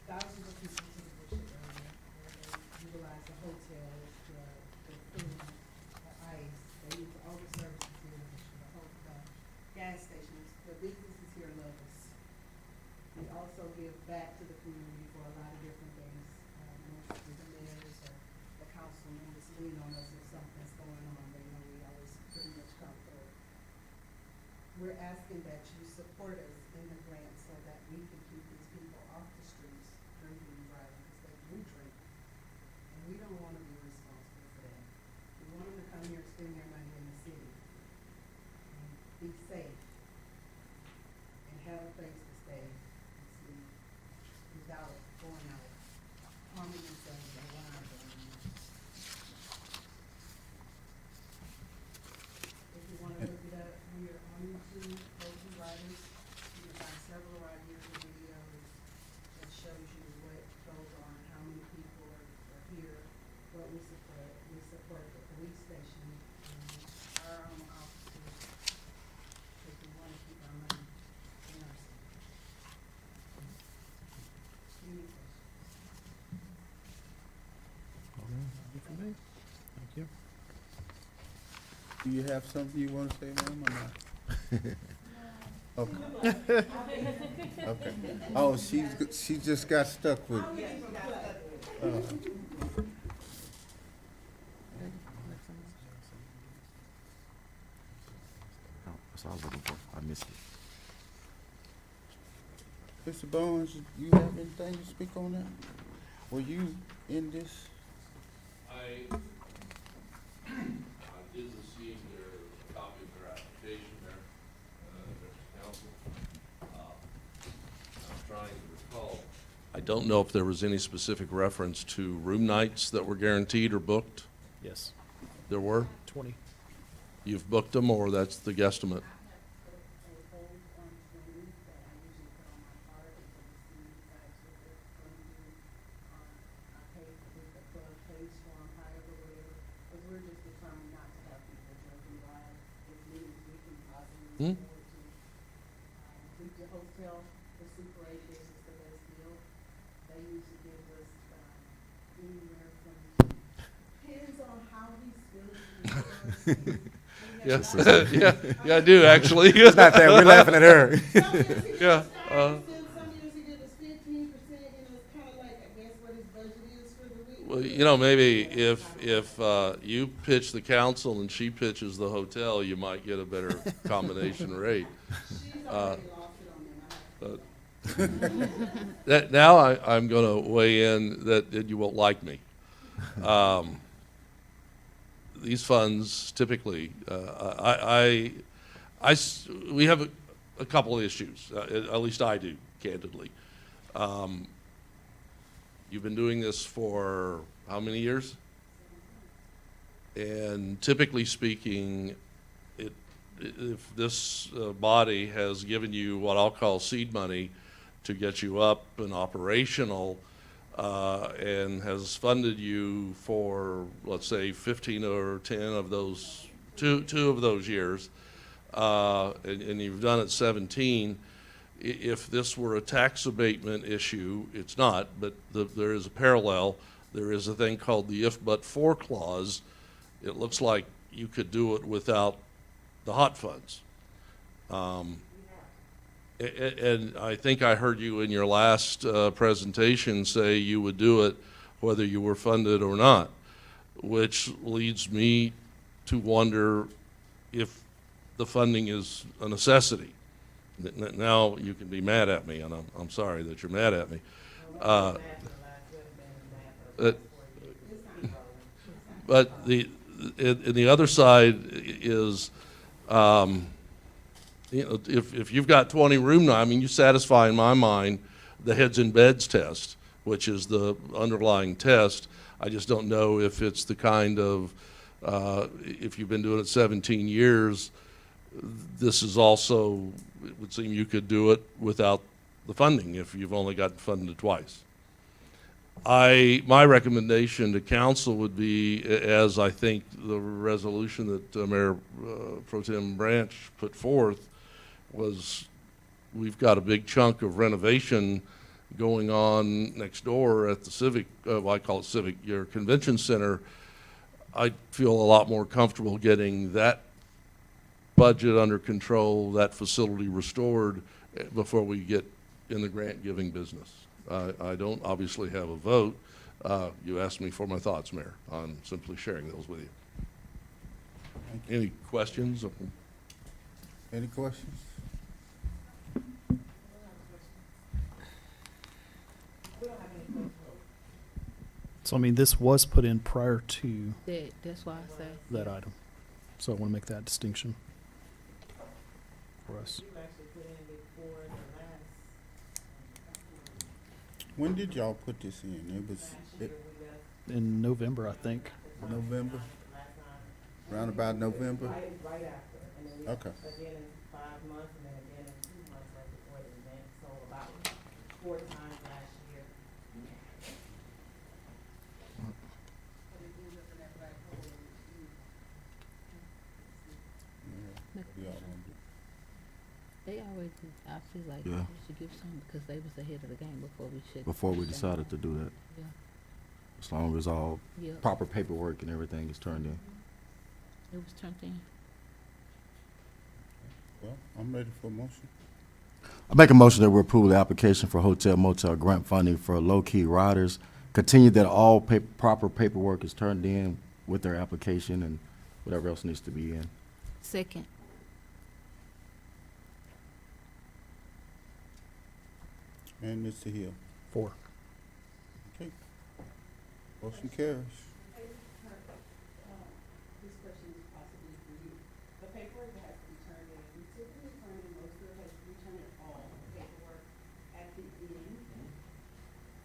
thousands of people to the Brookshire area, where they utilize the hotels, the food, the ice, they use all the services here in Brookshire, the gas stations, the businesses here love us. We also give back to the community for a lot of different things. Most of the mayors or the council members lean on us if something's going on. They know we always pretty much come through. We're asking that you support us in the grant so that we can keep these people off the streets drinking and driving because they do drink. And we don't want to be responsible for that. We want them to come here and spend their money in the city and be safe and have a place to stay and sleep without going out, harming themselves or wives or anyone. If you wanna look it up, we are on YouTube, Local Riders. You can find several right here in the videos that shows you what goes on, how many people are Do you have something you want to say, ma'am, or not? Okay. Okay. Oh, she just got stuck with. That's what I was looking for. I missed it. Mr. Bones, you have anything to speak on that? Were you in this? I did receive a copy of their application there, Mr. Council. I'm trying to recall. I don't know if there was any specific reference to room nights that were guaranteed or booked. Yes. There were? 20. You've booked them, or that's the guesstimate? Hmm? The hotel, the Super 8 is the best deal. They usually give us anywhere from, depends on how he's feeling. Yes, yeah, I do actually. It's not that, we're laughing at her. Yeah. Some years he gives us 15%, it's kind of like, I guess, what his budget is for the week. Well, maybe if you pitch the council and she pitches the hotel, you might get a better combination rate. But that, now I'm going to weigh in that you won't like me. These funds typically, we have a couple of issues, at least I do, candidly. You've been doing this for how many years? And typically speaking, if this body has given you what I'll call seed money to get you up and operational, and has funded you for, let's say, 15 or 10 of those, two of those years, and you've done it 17, if this were a tax abatement issue, it's not, but there is a parallel. There is a thing called the if-but-for clause. It looks like you could do it without the hot funds. And I think I heard you in your last presentation say you would do it whether you were funded or not, which leads me to wonder if the funding is a necessity. Now you can be mad at me, and I'm sorry that you're mad at me. But the other side is, if you've got 20 room nights, I mean, you satisfy in my mind the heads in beds test, which is the underlying test. I just don't know if it's the kind of, if you've been doing it 17 years, this is also, it would seem you could do it without the funding if you've only got funded twice. My recommendation to council would be, as I think the resolution that Mayor Pro Tem Branch put forth was, we've got a big chunk of renovation going on next door at the Civic, well, I call it Civic, your convention center. I feel a lot more comfortable getting that budget under control, that facility restored before we get in the grant giving business. I don't obviously have a vote. You asked me for my thoughts, Mayor. I'm simply sharing those with you. Any questions? Any questions? So, I mean, this was put in prior to That's why I say. that item. So I want to make that distinction for us. When did y'all put this in? It was In November, I think. November? Around about November? Right after, and then we, Okay. again in 5 months, and then again in 2 months right before the event, so about 4 times last year. Yeah, y'all wanna do? They always, I feel like Yeah. we should give some because they was ahead of the game before we should. Before we decided to do that, Yeah, as long as all yeah. proper paperwork and everything is turned in. It was turned in. Well, I'm ready for a motion. I make a motion that we approve the application for hotel motel grant funding for low-key riders. Continue that all proper paperwork is turned in with their application and whatever else needs to be in. Second. And Mr. Hill. 4. Okay. Motion carries. This question is possibly for you. The paperwork that has to be turned in, we typically turn in most of it, has to be turned in all the paperwork at the end.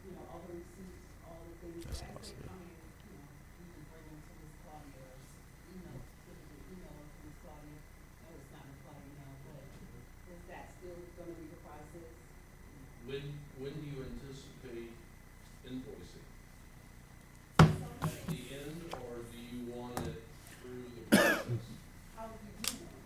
You know, all the receipts, all the things, as they come in, you know, you can bring them to Ms. Claudia's email, typically email them to Ms. Claudia. No, it's not Ms. Claudia now, but is that still gonna be the process? When do you anticipate invoicing? At the end, or do you want it through the process? How do you do that?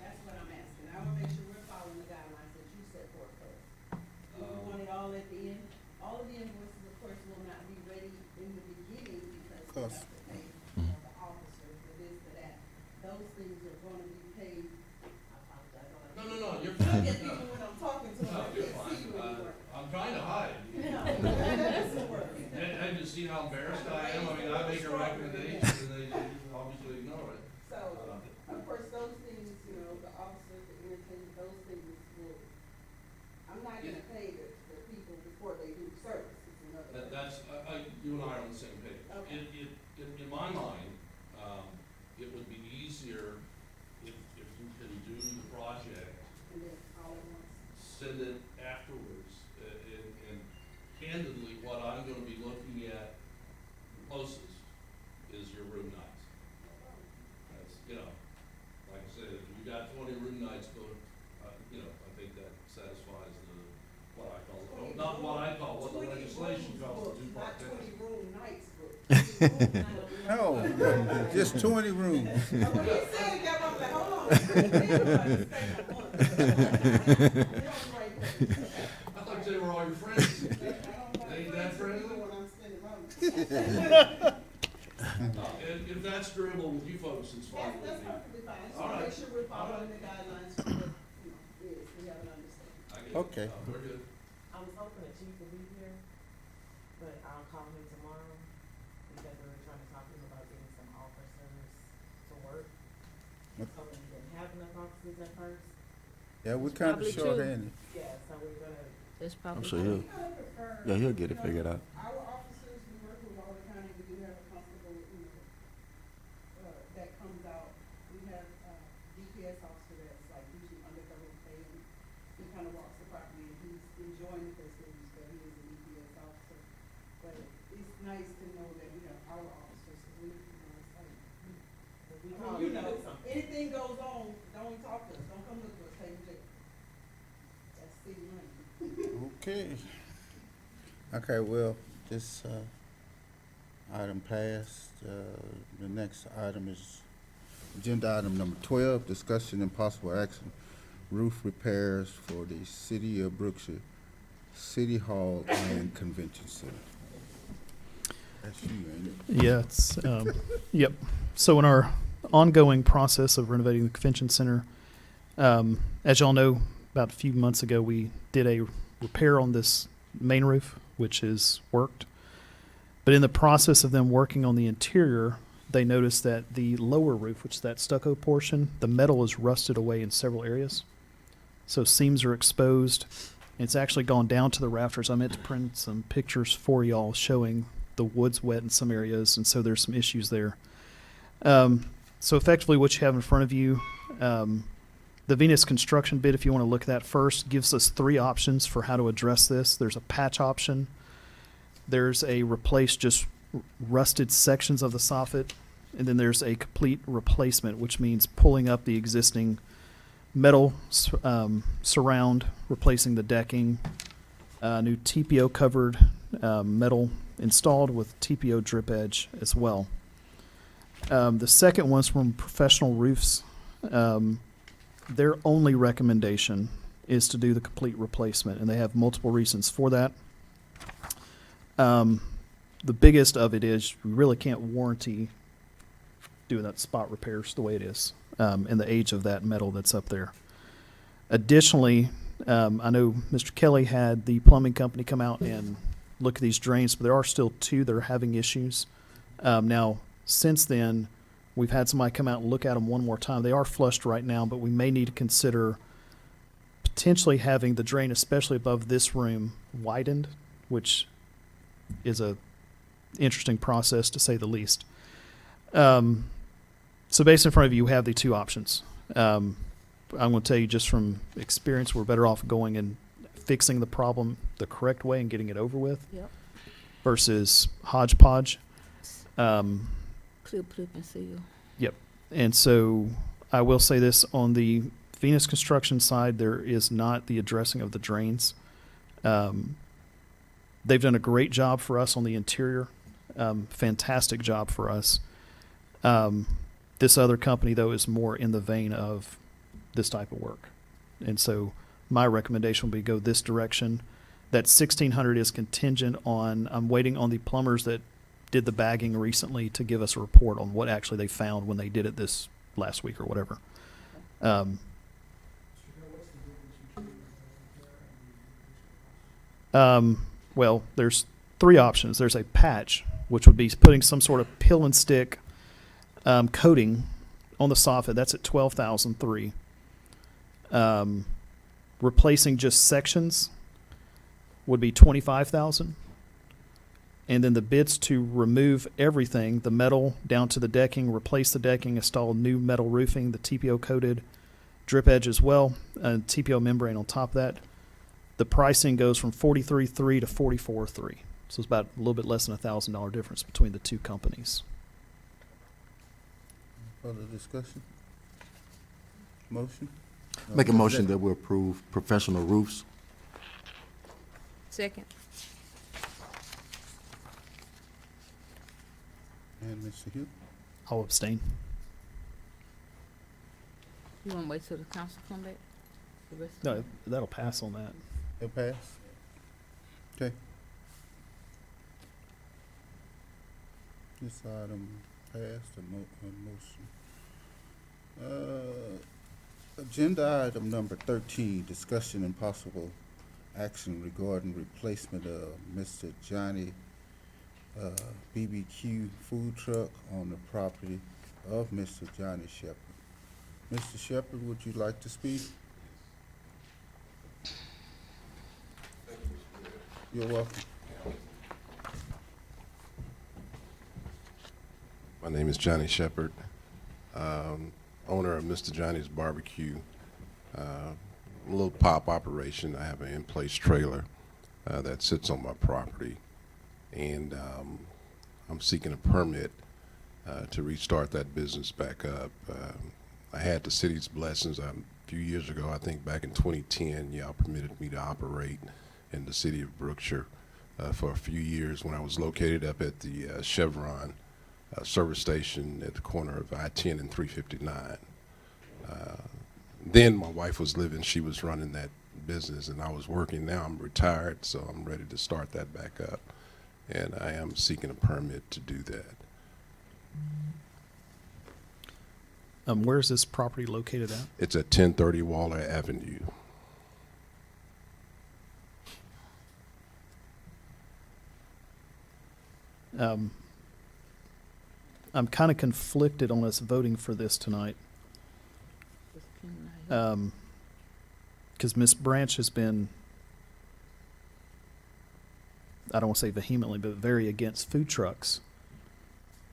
That's what I'm asking. I wanna make sure we're following the guidelines that you set forth first. Do you want it all at the end? All of the invoices, of course, will not be ready in the beginning because you have to pay, you know, the officers for this, for that. Those things are gonna be paid. I apologize. No, you're Look fine. at people when I'm talking to them, No, I you're can't fine. see you anymore. I'm trying to hide. No, that's the word. And you see how embarrassed I am? I mean, I make a recommendation and they obviously ignore it. So, of course, those things, you know, the officers, the entertainment, those things will, I'm not gonna pay the people before they do service, it's another. That's, you and I are on the same page. Okay. In my mind, it would be easier if you can do the project, And then all at once. send it afterwards, and candidly, what I'm gonna be looking at closest is your room nights. That's, you know, like I said, if you got 20 room nights booked, you know, I think that satisfies what I call, not what I call, what the legislation calls the two-part Not test. 20 room nights, but. No, just 20 rooms. When you said it, I'm like, hold on. Everybody stay at once. I thought they were all your friends. Ain't that friendly? When I'm spending money. If that's agreeable with you folks, it's fine with That's me. perfectly fine. So All right. make sure we're following the guidelines for what, you know, is, we have an understanding. I get it. Okay. We're good. I was hoping that Chief would be here, but I'll call him tomorrow because we were trying to talk to him about getting some officers to work. So we didn't have enough officers at first. Yeah, we're kind of Probably true. short-handed. Yeah, so we're gonna, That's I'm probably. sure he'll, yeah, he'll get it figured out. Our officers, we work with all the county, we do have a constable, you know, that comes out. We have a DPS officer that's like usually undercover pay, and he kind of walks the property, and he's enjoying the festivities, but he is a DPS officer. But it's nice to know that we have our officers, because we, you know, it's like, we I call mean, you him know, something. anything goes on, don't even talk to us, don't come look for us, take your jail. That's city money. Okay. Okay, well, this item passed. The next item is agenda item number 12, discussion and possible action, roof repairs for the city of Brookshire, City Hall and Convention Center. That's you, ain't it? Yeah, it's, yep. So in our ongoing process of renovating the convention center, as y'all know, about a few months ago, we did a repair on this main roof, which is worked. But in the process of them working on the interior, they noticed that the lower roof, which is that stucco portion, the metal is rusted away in several areas. So seams are exposed. It's actually gone down to the rafters. I meant to print some pictures for y'all showing the wood's wet in some areas, and so there's some issues there. So effectively what you have in front of you, the Venus construction bid, if you want to look at that first, gives us 3 options for how to address this. There's a patch option. There's a replace just rusted sections of the soffit. And then there's a complete replacement, which means pulling up the existing metal surround, replacing the decking, new TPO covered metal installed with TPO drip edge as well. The second one's from Professional Roofs. Their only recommendation is to do the complete replacement, and they have multiple reasons for that. The biggest of it is we really can't warranty doing that spot repairs the way it is. and the age of that metal that's up there. Additionally, I know Mr. Kelly had the plumbing company come out and look at these drains, but there are still 2 that are having issues. Now, since then, we've had somebody come out and look at them one more time. They are flushed right now, but we may need to consider potentially having the drain, especially above this room, widened, which is a interesting process to say the least. So based in front of you, you have the 2 options. I'm going to tell you just from experience, we're better off going and fixing the problem the correct way and getting it over with versus hodgepodge. Clip and seal. Yep. And so I will say this, on the Venus Construction side, there is not the addressing of the drains. They've done a great job for us on the interior. Fantastic job for us. This other company, though, is more in the vein of this type of work. And so my recommendation would be go this direction. That $1,600 is contingent on, I'm waiting on the plumbers that did the bagging recently to give us a report on what actually they found when they did it this last week or whatever. Well, there's 3 options. There's a patch, which would be putting some sort of pill and stick coating on the soffit. That's at $12,003. Replacing just sections would be $25,000. And then the bids to remove everything, the metal down to the decking, replace the decking, install new metal roofing, the TPO coated drip edge as well, and TPO membrane on top of that. The pricing goes from $43,300 to $44,300. So it's about a little bit less than $1,000 difference between the 2 companies. Further discussion? Motion? Make a motion that we approve professional roofs. Second. And Mr. Hill? I'll abstain. You want to wait till the council come back? The rest of No, it? that'll pass on that. It'll pass? Okay. This item passed, motion. Agenda item number 13, discussion and possible action regarding replacement of Mr. Johnny BBQ food truck on the property of Mr. Johnny Shepherd. Mr. Shepherd, would you like to speak? You're welcome. My name is Johnny Shepherd, owner of Mr. Johnny's Barbecue, a little pop operation. I have an in-place trailer that sits on my property, and I'm seeking a permit to restart that business back up. I had the city's blessings a few years ago. I think back in 2010, y'all permitted me to operate in the city of Brookshire for a few years when I was located up at the Chevron service station at the corner of I-10 and 359. Then my wife was living, she was running that business, and I was working. Now I'm retired, so I'm ready to start that back up, and I am seeking a permit to do that. Where is this property located at? It's at 1030 Waller Avenue. I'm kind of conflicted on us voting for this tonight. Because Ms. Branch has been, I don't want to say vehemently, but very against food trucks.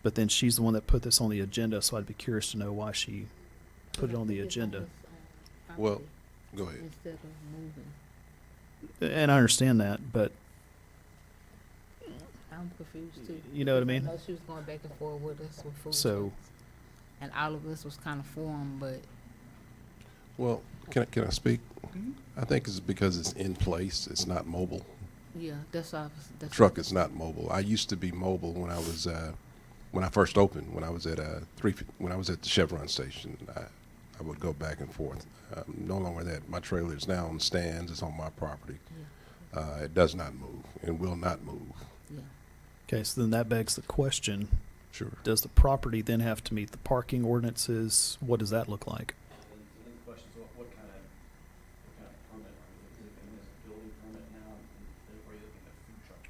But then she's the one that put this on the agenda, so I'd be curious to know why she put it on the agenda. Well, go ahead. Instead of moving. And I understand that, but I'm confused too. You know what I mean? know she was going back and forth with us with food So- trucks. And all of us was kind of for 'em, but Well, can I speak? I think it's because it's in place. It's not mobile. yeah, that's all. The truck is not mobile. I used to be mobile when I was when I first opened. When I was at when I was at the Chevron station, I would go back and forth. No longer that. My trailer is now on stands. It's on my property. Yeah. It does not move and will not move. Yeah. Okay, so then that begs the question, Sure. Does the property then have to meet the parking ordinances? What does that look like? And then the question is, what kind of permit are you looking at? Is it a building permit now, or are you looking at a food truck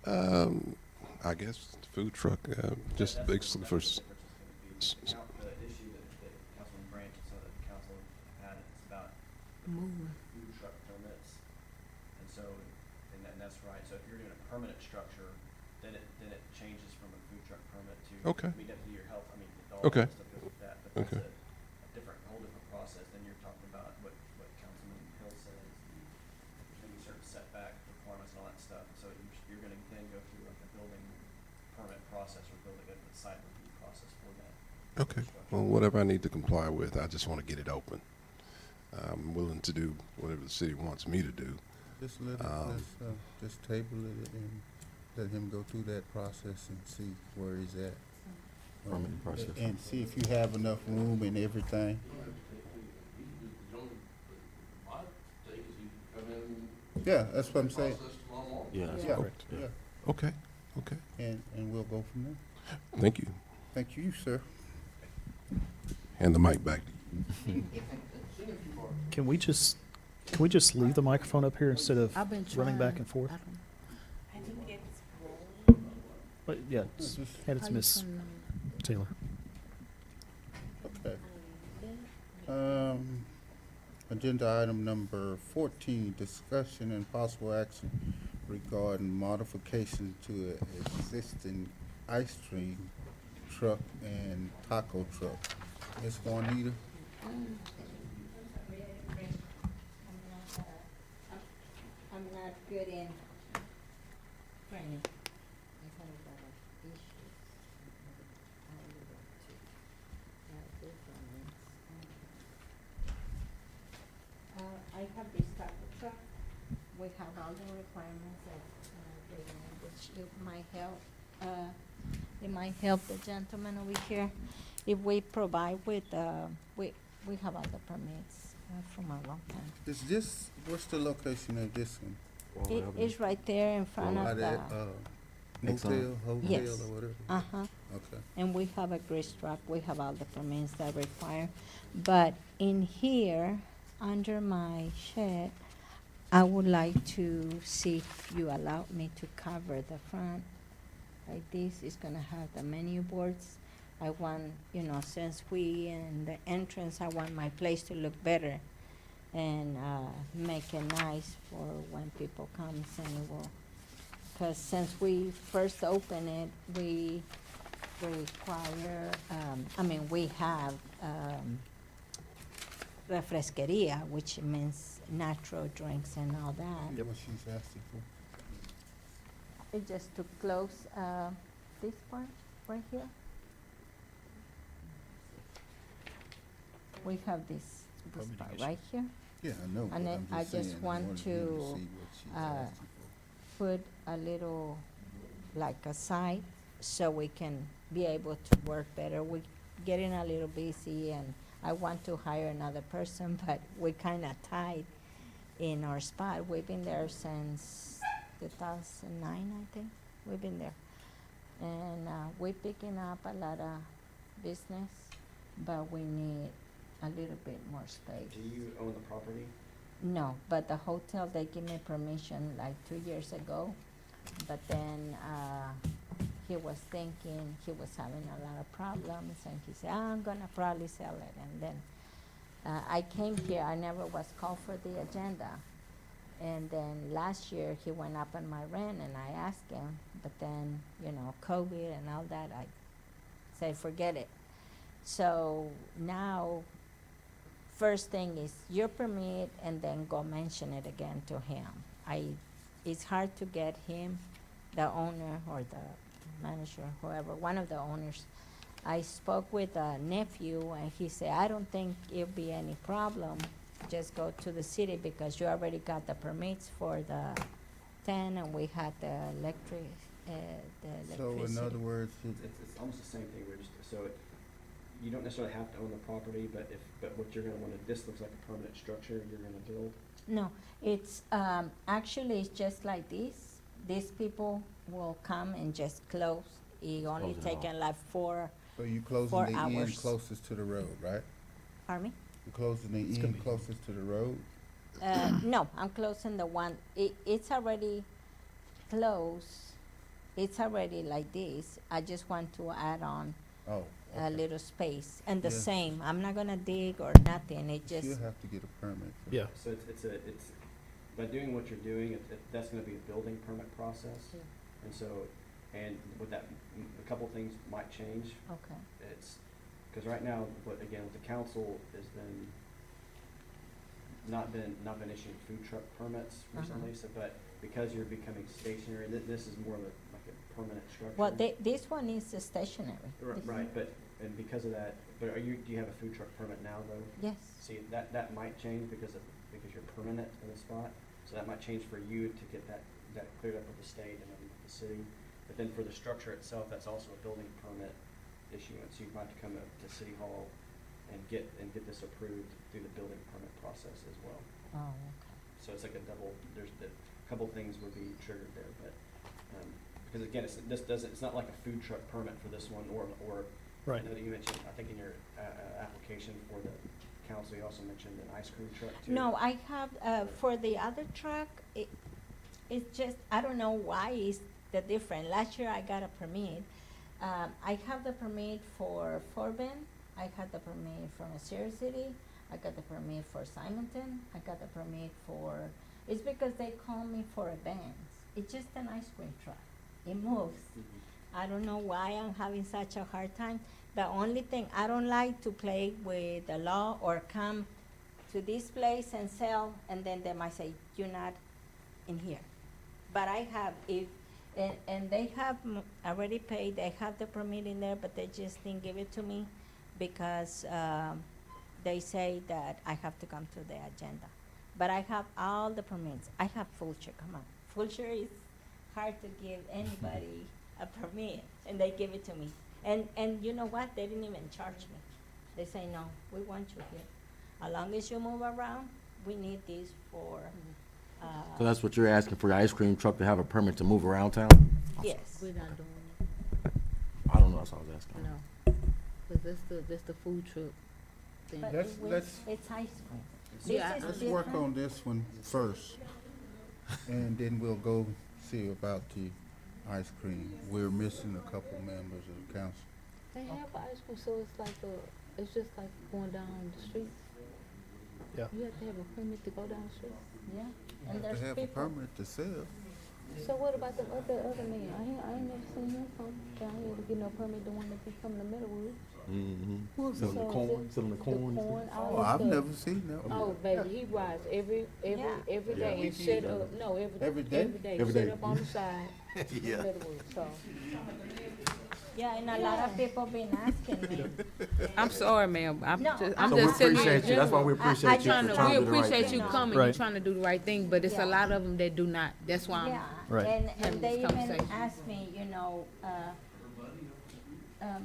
permit? I guess food truck, just That's basically for. the difference is gonna be. The issue that Councilman Branch and some of the council have had is about food truck permits. And so, and that's right, so if you're doing a permanent structure, then it changes from a food truck permit to. Okay. I mean, you have to do your health, I mean, all Okay. that stuff goes with that, but Okay. that's a different, whole different process than you're talking about what Councilman Hill said is there's gonna be certain setback requirements and all that stuff. So you're gonna then go through like a building permit process or building a site review process for that. Okay, well, whatever I need to comply with, I just want to get it open. I'm willing to do whatever the city wants me to do. Just let it, just table it and let him go through that process and see where he's at. Permitting process. And see if you have enough room and everything. My take is he can come in. Yeah, that's what I'm saying. Process tomorrow morning. Yeah, that's Yeah, correct. yeah. Okay, okay. And we'll go from there. Thank you. Thank you, sir. Hand the mic back to you. Can we just leave the microphone up here instead of I've been running back trying. and forth? I think it's But yeah, just hand it to Ms. Taylor. Okay. Agenda item number 14, discussion and possible action regarding modification to an existing ice cream truck and taco truck. Ms. Juanita? I'm not good in training. I have a lot of issues. I leave it to this one. I have this taco truck. We have all the requirements that they want, which it might help the gentleman over here. If we provide with, we have all the permits from a long time. Is this, what's the location of this one? It is right there in front By of the. that, motel, hotel, Yes. or whatever? Uh-huh. Okay. And we have a grease trap, we have all the permits that require. But in here, under my shed, I would like to see if you allow me to cover the front. Like this, it's gonna have the menu boards. I want, since we in the entrance, I want my place to look better and make it nice for when people comes and it will. Because since we first opened it, we require, we have refresqueria, which means natural drinks and all that. What she's asking for. It's just to close this part right here. We have this part right here. Yeah, I know. And but then I'm I just just saying, I want wanted you to see what she's asking for. put a little, like a side, so we can be able to work better. We're getting a little busy and I want to hire another person, but we're kinda tight in our spot. We've been there since 2009, I think. We've been there. And we're picking up a lot of business, but we need a little bit more space. Do you own the property? No, but the hotel, they give me permission like 2 years ago. But then he was thinking, he was having a lot of problems, and he said, I'm gonna probably sell it. And then I came here, I never was called for the agenda. And then last year, he went up on my rent, and I asked him, but then, COVID and all that, I said, forget it. So now, first thing is your permit, and then go mention it again to him. It's hard to get him, the owner or the manager, whoever, one of the owners. I spoke with a nephew, and he said, I don't think it'll be any problem. Just go to the city because you already got the permits for the 10, and we had the electricity. So in other words, It's almost the same thing, you don't necessarily have to own the property, but what you're gonna wanna, this looks like a permanent structure you're gonna build. No, it's, actually, it's just like this. These people will come and just close It only Closing it taken like 4 So you closing 4 the end hours. closest to the road, right? Pardon me? You closing the end closest to the road? No, I'm closing the one, it's already closed. It's already like this. I just want to add on Oh, a okay. little space. And the Yeah. same, I'm not gonna dig or nothing, it just, You'll have to get a permit. for Yeah. So it's, by doing what you're doing, that's gonna be a building permit process. And so, and with that, a couple things might change. okay. It's, because right now, what, again, with the council has been, not been issuing food truck permits recently, so, but because you're becoming stationary, this is more like a permanent structure. Well, this one is stationary. This- Right, but, and because of that, but do you have a food truck permit now, though? Yes. See, that might change because you're permanent in the spot, so that might change for you to get that cleared up with the state and then with the city. But then for the structure itself, that's also a building permit issuance, you might have to come up to City Hall and get this approved through the building permit process as well. Oh, okay. So it's like a double, there's a couple things would be triggered there, but, because again, it's not like a food truck permit for this one, or, I Right. know that you mentioned, I think in your, application for the council, you also mentioned an ice cream truck too. No, I have, for the other truck, it's just, I don't know why is the different. Last year I got a permit. I have the permit for Fort Bend, I had the permit from Sierra City, I got the permit for Simonton, I got the permit for, it's because they call me for events. It's just an ice cream truck. It moves. I don't know why I'm having such a hard time. The only thing, I don't like to play with the law or come to this place and sell, and then they might say, you're not in here. But I have, and they have already paid, they have the permit in there, but they just didn't give it to me because they say that I have to come to the agenda. But I have all the permits. I have Fulshire, come on. Fulshire is hard to give anybody a permit, and they give it to me. And you know what? They didn't even charge me. They say, no, we want you here. As long as you move around, we need this for, So that's what you're asking for, your ice cream truck to have a permit to move around town? yes. We're not doing it, I don't know, that's what I was asking. no. Cause that's the food truck thing. But Let's it's ice cream. Yeah, This is Let's work different. on this one first, and then we'll go see about the ice cream. We're missing a couple members of the council. They have ice cream, so it's like it's just like going down the street. Yeah. You have to have a permit to go down the street. Yeah, You and have there's to have a people. permit to sell. So what about the other man? I ain't never seen him come down here to get no permit, the one that be coming to Middlewood. Mm-hmm. Selling the So corn, is it selling the corn. all Oh, that I've stuff. never seen that one. Oh, baby, he rides every Yeah. day and set up, no, Every day? Every set day. up on the side. Yeah. Middlewood, so. Yeah, and a lot of people been asking me. I'm sorry, ma'am. I'm No, just, I'm I'm So we just telling you in appreciate you, that's why we general. appreciate you for Trying to, trying we to do the right appreciate thing. you coming, Right. you trying to do the right thing, but it's Yeah. a lot of them that do not. That's why I'm. Yeah, Right. and having they this even conversation. asked me, you know,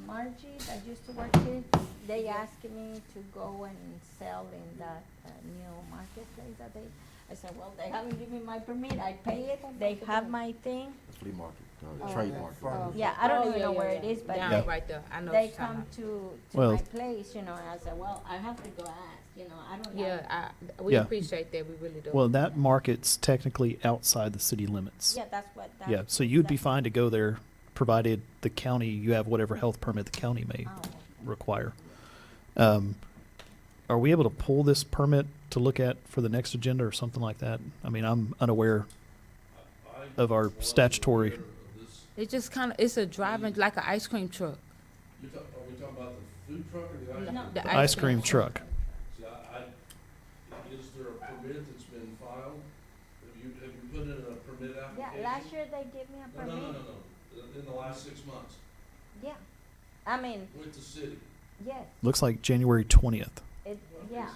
Margie, that used to work here, they asked me to go and sell in that new marketplace that they, I said, well, they haven't given me my permit, I pay it, they have my thing. Flea market, trade market. Yeah, I don't Oh, even yeah, know yeah, where yeah. it is, but Down they, right there. I know they what you're come talking to Well- my place, you know, and I said, well, I have to go ask, you know, I don't know. Yeah, we Yeah. appreciate that, we really do. Well, that market's technically outside the city limits. Yeah, that's what, that's. Yeah, so you'd be that's- fine to go there, provided the county, you have whatever health permit the county may Oh, require. Are we able to pull this permit to look at for the next agenda or something like that? I mean, I'm unaware of our statutory. It's just kind of, it's a driving, like an ice cream truck. Are we talking about the food truck or the ice cream? No, The ice cream truck. See, is there a permit that's been filed? Have you put in a permit Yeah, application? last year they gave me a No, permit. no. In the last 6 months, Yeah, I mean, with the city. yes, Looks like January 20th. it, yeah.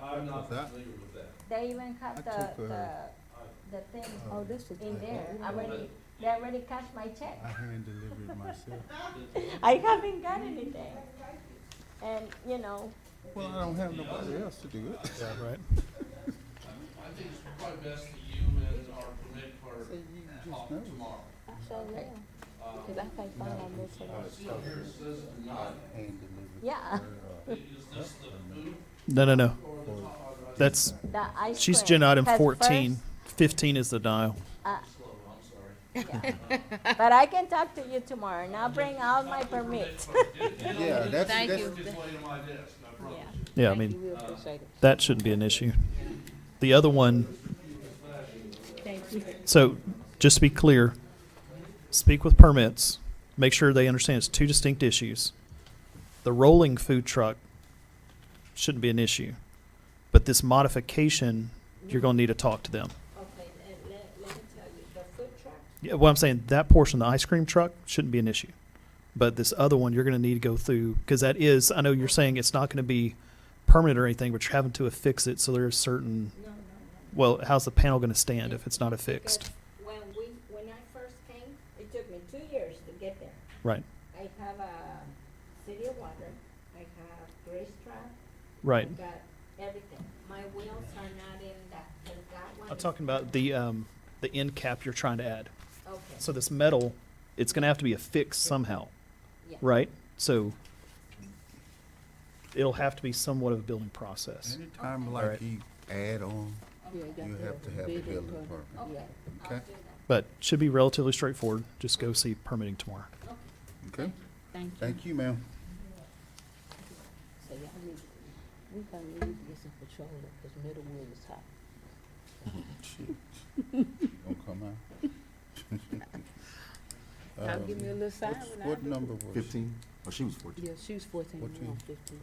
I'm not that? familiar with that. They even have I the, took, the thing Oh, this is. in there, they already cashed my check. I hand delivered myself. I haven't got anything. And, you know, Well, I don't have nobody else to do it. Yeah, right. I think it's probably best that you and our permit clerk talk tomorrow. So, yeah. Cause I can't find on this one. Yeah. No. That's, The ice she's cream. agenda item 'Cause 14. first, 15 is the dial. yeah. But I can talk to you tomorrow, and I'll bring all my permits. Yeah, that's, Thank that's, you. Yeah. Yeah, I Thank mean, you, we appreciate it. that shouldn't be an issue. The other one, Thank you. so just to be clear, speak with permits, make sure they understand it's two distinct issues. The rolling food truck shouldn't be an issue, but this modification, you're going to need to talk to them. Okay, and let me tell you, the food truck, Yeah, well, I'm saying that portion, the ice cream truck, shouldn't be an issue. But this other one, you're going to need to go through, because that is, I know you're saying it's not going to be permanent or anything, but you're having to affix it, so there's certain, no. well, how's the panel going to stand if it's not affixed? Because when I first came, it took me 2 years to get there. Right, I have a City of Water, I have racetrack. right. I got everything. My wheels are not in that, 'cause that one. I'm talking about the end cap you're trying to add. Okay. So this metal, it's going to have to be affixed somehow, Yeah. right? So it'll have to be somewhat of a building process. anytime All like right. you add on, Yeah, got you have to have a building building permit. permit. Okay, I'll Okay. do that. But should be relatively straightforward. Just go see permitting tomorrow. Okay, Thank you. thank you, ma'am. So y'all need, we probably need to get some patrol up, cause Middlewood is hot. Shit. Gonna come out? Y'all give me a little sign when I What do. number was? 15? Oh, she was 14. Yeah, she was 14, and I'm 14. 15.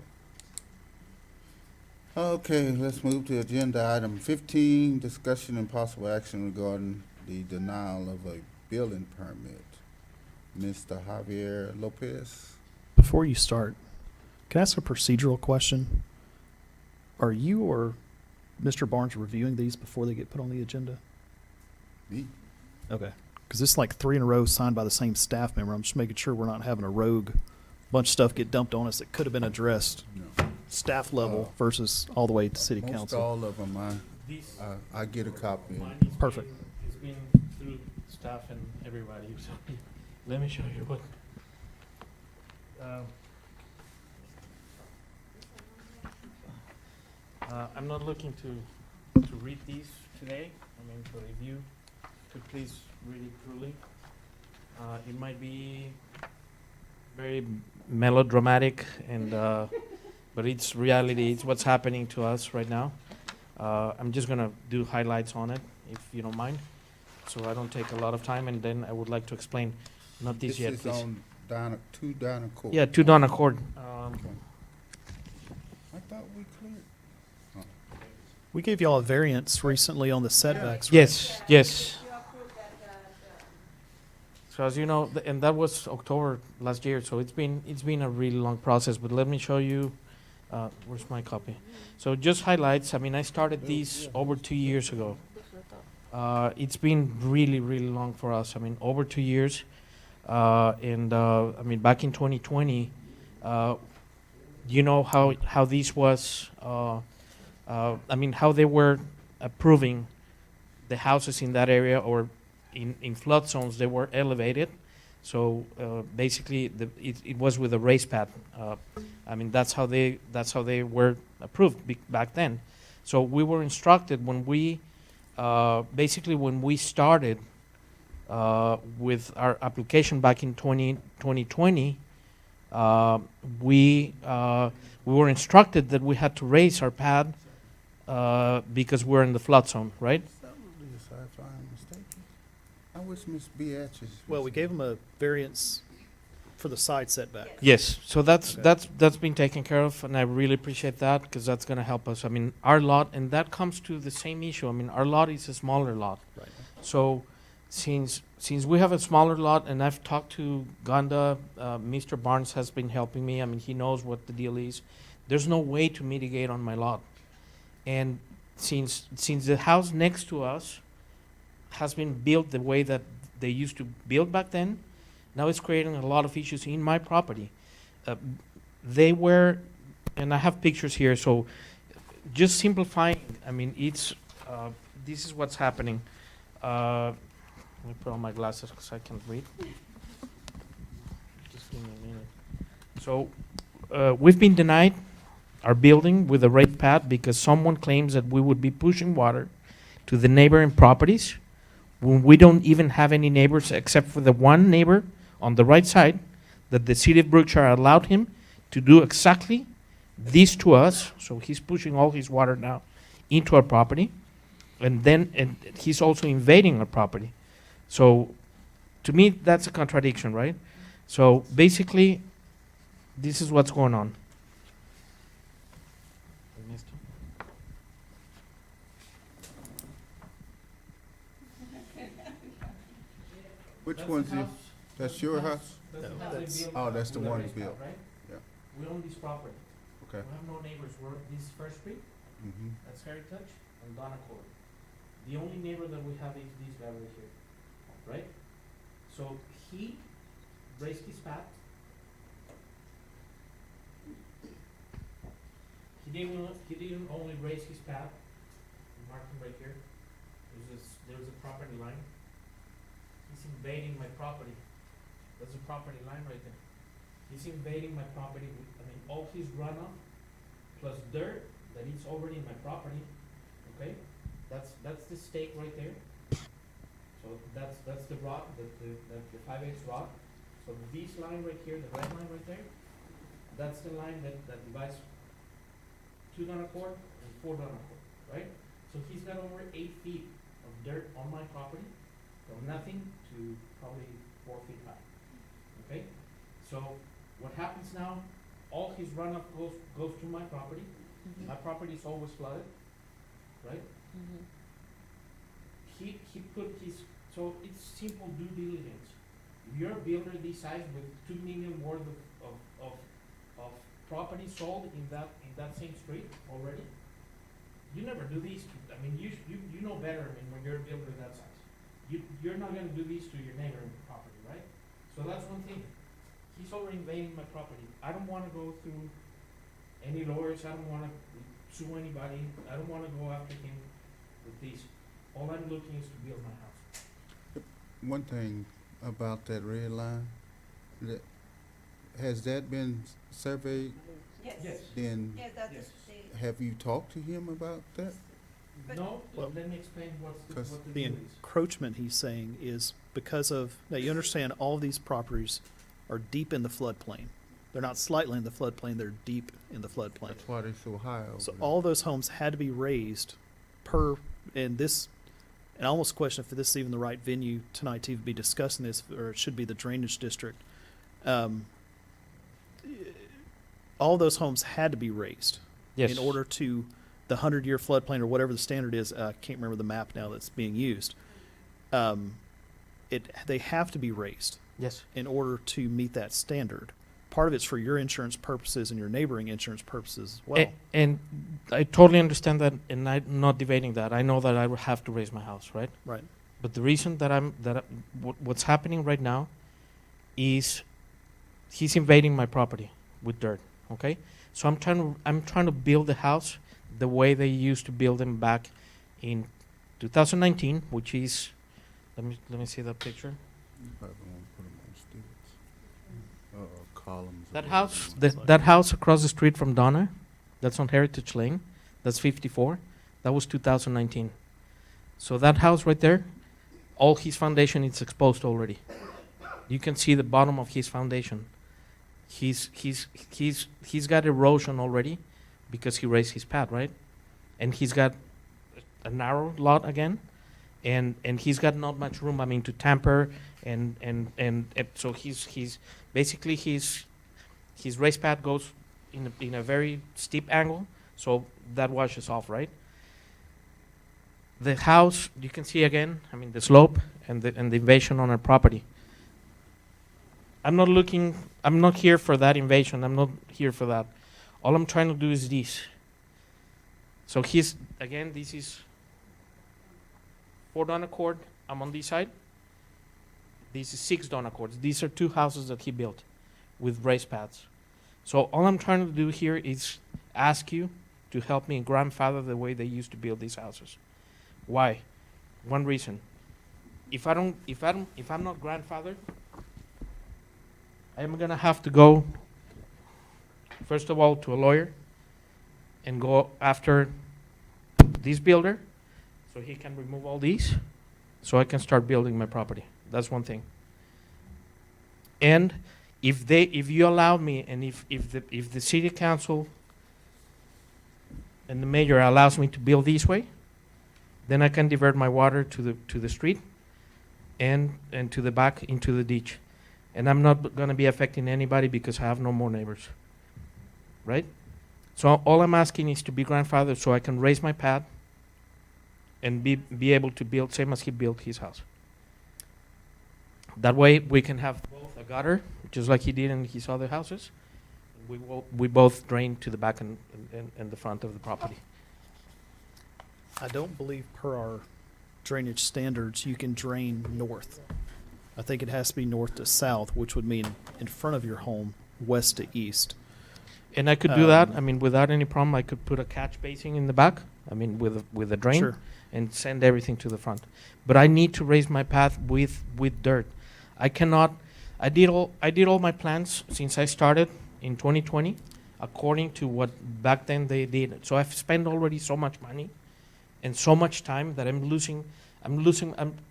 Okay, let's move to agenda item 15, discussion and possible action regarding the denial of a building permit. Mr. Javier Lopez? Before you start, can I ask a procedural question? Are you or Mr. Barnes reviewing these before they get put on the agenda? Me? Okay. Because this is like 3 in a row signed by the same staff member. I'm just making sure we're not having a rogue bunch of stuff get dumped on us that could have been addressed No. staff level versus all the way to city Most council. all of them, These, I get a copy. mine is Perfect. It's been through staff and everybody, so let me show you what. I'm not looking to read these today, I mean, to review, to please read it truly. It might be very melodramatic and, but it's reality, it's what's happening to us right now. I'm just gonna do highlights on it, if you don't mind, so I don't take a lot of time, and then I would like to explain, not this yet, This is please. on Donna, 2 Donna Court. Yeah, to Donna Court. I thought we cleared. We gave y'all a variance recently on the setbacks. right? Yes, yes. So as you know, and that was October last year, so it's been a really long process, but let me show you, where's my copy? So just highlights, I mean, I started these over 2 years ago. It's been really, really long for us, I mean, over 2 years. I mean, back in 2020, you know how this was, I mean, how they were approving the houses in that area, or in flood zones, they were elevated. So basically, it was with a race pad. I mean, that's how they were approved back then. So we were instructed when we basically when we started with our application back in 2020, we were instructed that we had to raise our pad because we're in the flood zone, right? If I'm mistaken. I wish Miss Beatrice. Well, we gave them a variance for the side setback. Yes, so that's Okay. that's been taken care of, and I really appreciate that, because that's going to help us. I mean, our lot, and that comes to the same issue. I mean, our lot is a smaller lot. Right. So since we have a smaller lot, and I've talked to Ganda, Mr. Barnes has been helping me. I mean, he knows what the deal is. There's no way to mitigate on my lot. And since the house next to us has been built the way that they used to build back then, now it's creating a lot of issues in my property. They were, and I have pictures here, so just simplifying, I mean, it's, this is what's happening. Let me put on my glasses because I can't read. So we've been denied our building with a raised pad because someone claims that we would be pushing water to the neighboring properties when we don't even have any neighbors except for the one neighbor on the right side that the city of Brookshire allowed him to do exactly this to us. So he's pushing all his water now into our property, and he's also invading our property. So to me, that's a contradiction, right? So basically, this is what's going on. Which one's your, that's your house? Oh, that's the one you built. Right? Yeah. We own this property. Okay. We have no neighbors. We're this is First Street. Mm-hmm. That's Heritage and Donna Court. The only neighbor that we have is this guy right here, right? So he raised his path. He didn't only raise his path. Mark him right here. There's a property line. He's invading my property. There's a property line right there. He's invading my property. All his runoff plus dirt that is already in my property. Okay, that's the stake right there. So that's the rock, the 5/8 rock. So this line right here, the red line right there, that's the line that divides 2 Donna Court and 4 Donna Court, right? So he's got over 8 feet of dirt on my property, from nothing to probably 4 feet high. Okay, so what happens now? All his runoff goes to my property. My property is always flooded, right? He put his, so it's simple due diligence. If you're a builder this size with $2 million worth of property sold in that same street already, you never do these. You know better. When you're a builder that size, you're not going to do these to your neighboring property, right? So that's one thing. He's already invading my property. I don't want to go through any lawyers. I don't want to sue anybody. I don't want to go after him with these. All I'm looking is to build my house. One thing about that red line, has that been surveyed? Yes. Then Yes. have you talked to him about that? No, Well, let me explain what The the deal is. encroachment he's saying is because of, now you understand all of these properties are deep in the floodplain. They're not slightly in the floodplain, they're deep in the floodplain. That's why they're so high over So there. all those homes had to be raised and I almost question if this is even the right venue tonight to even be discussing this, or it should be the drainage district. All those homes had to be raised. Yes. In order to the 100-year floodplain or whatever the standard is. I can't remember the map now that's being used. They have to be raised. Yes. In order to meet that standard. Part of it's for your insurance purposes and your neighboring insurance purposes as well. And I totally understand that, and I'm not debating that. I know that I will have to raise my house, right? Right. But the reason what's happening right now is he's invading my property with dirt. Okay, so I'm trying to build the house the way they used to build them back in 2019, which is let me see that picture. You probably want to put them on stilts. Columns. That house, that house across the street from Donna, that's on Heritage Lane, that's 54. That was 2019. So that house right there, all his foundation is exposed already. You can see the bottom of his foundation. He's got erosion already because he raised his pad, right? And he's got a narrow lot again, and he's got not much room, to tamper, and so he's basically his raised pad goes in a very steep angle, so that washes off, right? The house, you can see again, the slope and the invasion on our property. I'm not here for that invasion. I'm not here for that. All I'm trying to do is this. So this is 4 Donna Court. I'm on this side. This is 6 Donna Courts. These are 2 houses that he built with raised pads. So all I'm trying to do here is ask you to help me grandfather the way they used to build these houses. Why? One reason. If I'm not grandfathered, I'm gonna have to go first of all, to a lawyer and go after this builder so he can remove all these so I can start building my property. That's one thing. And if you allow me, and if the city council and the mayor allows me to build this way, then I can divert my water to the street and to the back into the ditch. And I'm not going to be affecting anybody because I have no more neighbors. Right? So all I'm asking is to be grandfathered so I can raise my pad and be able to build same as he built his house. That way we can have both a gutter, just like he did in his other houses. We both drain to the back and the front of the property. I don't believe per our drainage standards you can drain north. I think it has to be north to south, which would mean in front of your home, west to east. And I could do that. I mean, without any problem, I could put a catch basin in the back. I mean, with a drain, Sure. and send everything to the front. But I need to raise my path with dirt. I cannot. I did all my plans since I started in 2020, according to what back then they did. So I've spent already so much money and so much time that I'm losing.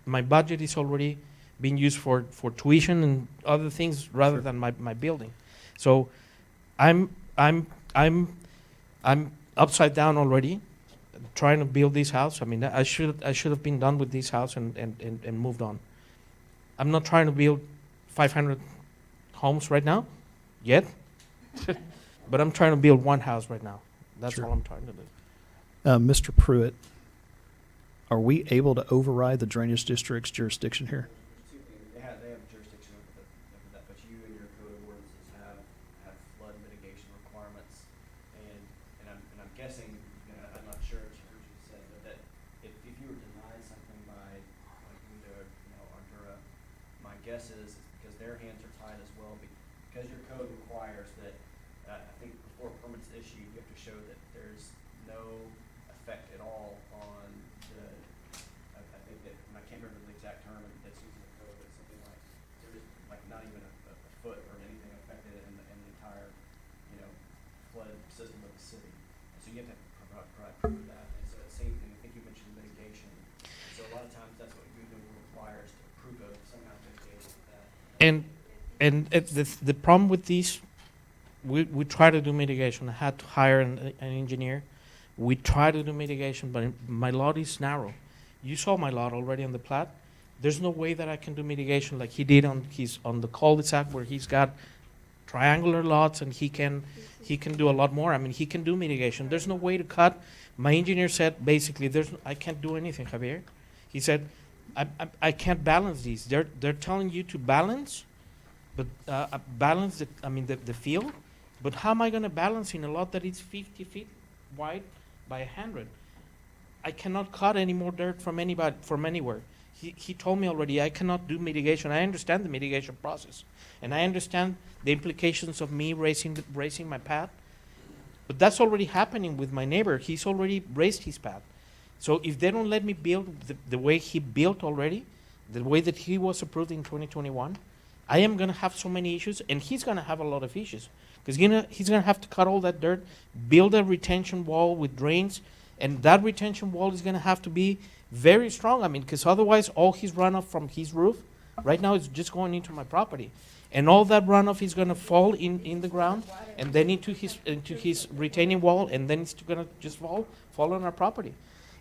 My budget is already being used for tuition and other things rather Sure. than my building. So I'm upside down already, trying to build this house. I mean, I should have been done with this house and moved on. I'm not trying to build 500 homes right now, yet, but I'm trying to build one house right now. That's Sure. all I'm trying to do. Mr. Pruitt, are we able to override the drainage district's jurisdiction here? They have jurisdiction over that, but you and your code of ordinances have flood mitigation requirements, and I'm guessing, I'm not sure what you said, but that if you were denied something by Ardura, my guess is it's because their hands are tied as well, because your code requires that, I think before permits issued, you have to show that there's no effect at all on the, I think that, and I can't remember the exact term that's used in the code, but it's something like, there is like not even a foot or anything affected in the entire, flood system of the city. And so you have to provide proof of that. And so the same thing, I think you mentioned mitigation. And so a lot of times that's what Google requires to approve of some kind of mitigation with that. And the problem with these, we try to do mitigation. I had to hire an engineer. We try to do mitigation, but my lot is narrow. You saw my lot already on the plat. There's no way that I can do mitigation like he did on the cul-de-sac where he's got triangular lots and he can do a lot more. I mean, he can do mitigation. There's no way to cut. My engineer said basically I can't do anything, Javier. He said I can't balance these. They're telling you to balance, but balance the field. But how am I going to balance in a lot that is 50 feet wide by 100? I cannot cut any more dirt from anywhere. He told me already I cannot do mitigation. I understand the mitigation process, and I understand the implications of me raising my pad. But that's already happening with my neighbor. He's already raised his pad. So if they don't let me build the way he built already, the way that he was approved in 2021, I am going to have so many issues, and he's going to have a lot of issues. Because he's going to have to cut all that dirt, build a retention wall with drains, and that retention wall is going to have to be very strong. I mean, because otherwise all his runoff from his roof right now is just going into my property. And all that runoff is going to fall in the ground and then into his retaining wall, and then it's going to just fall on our property.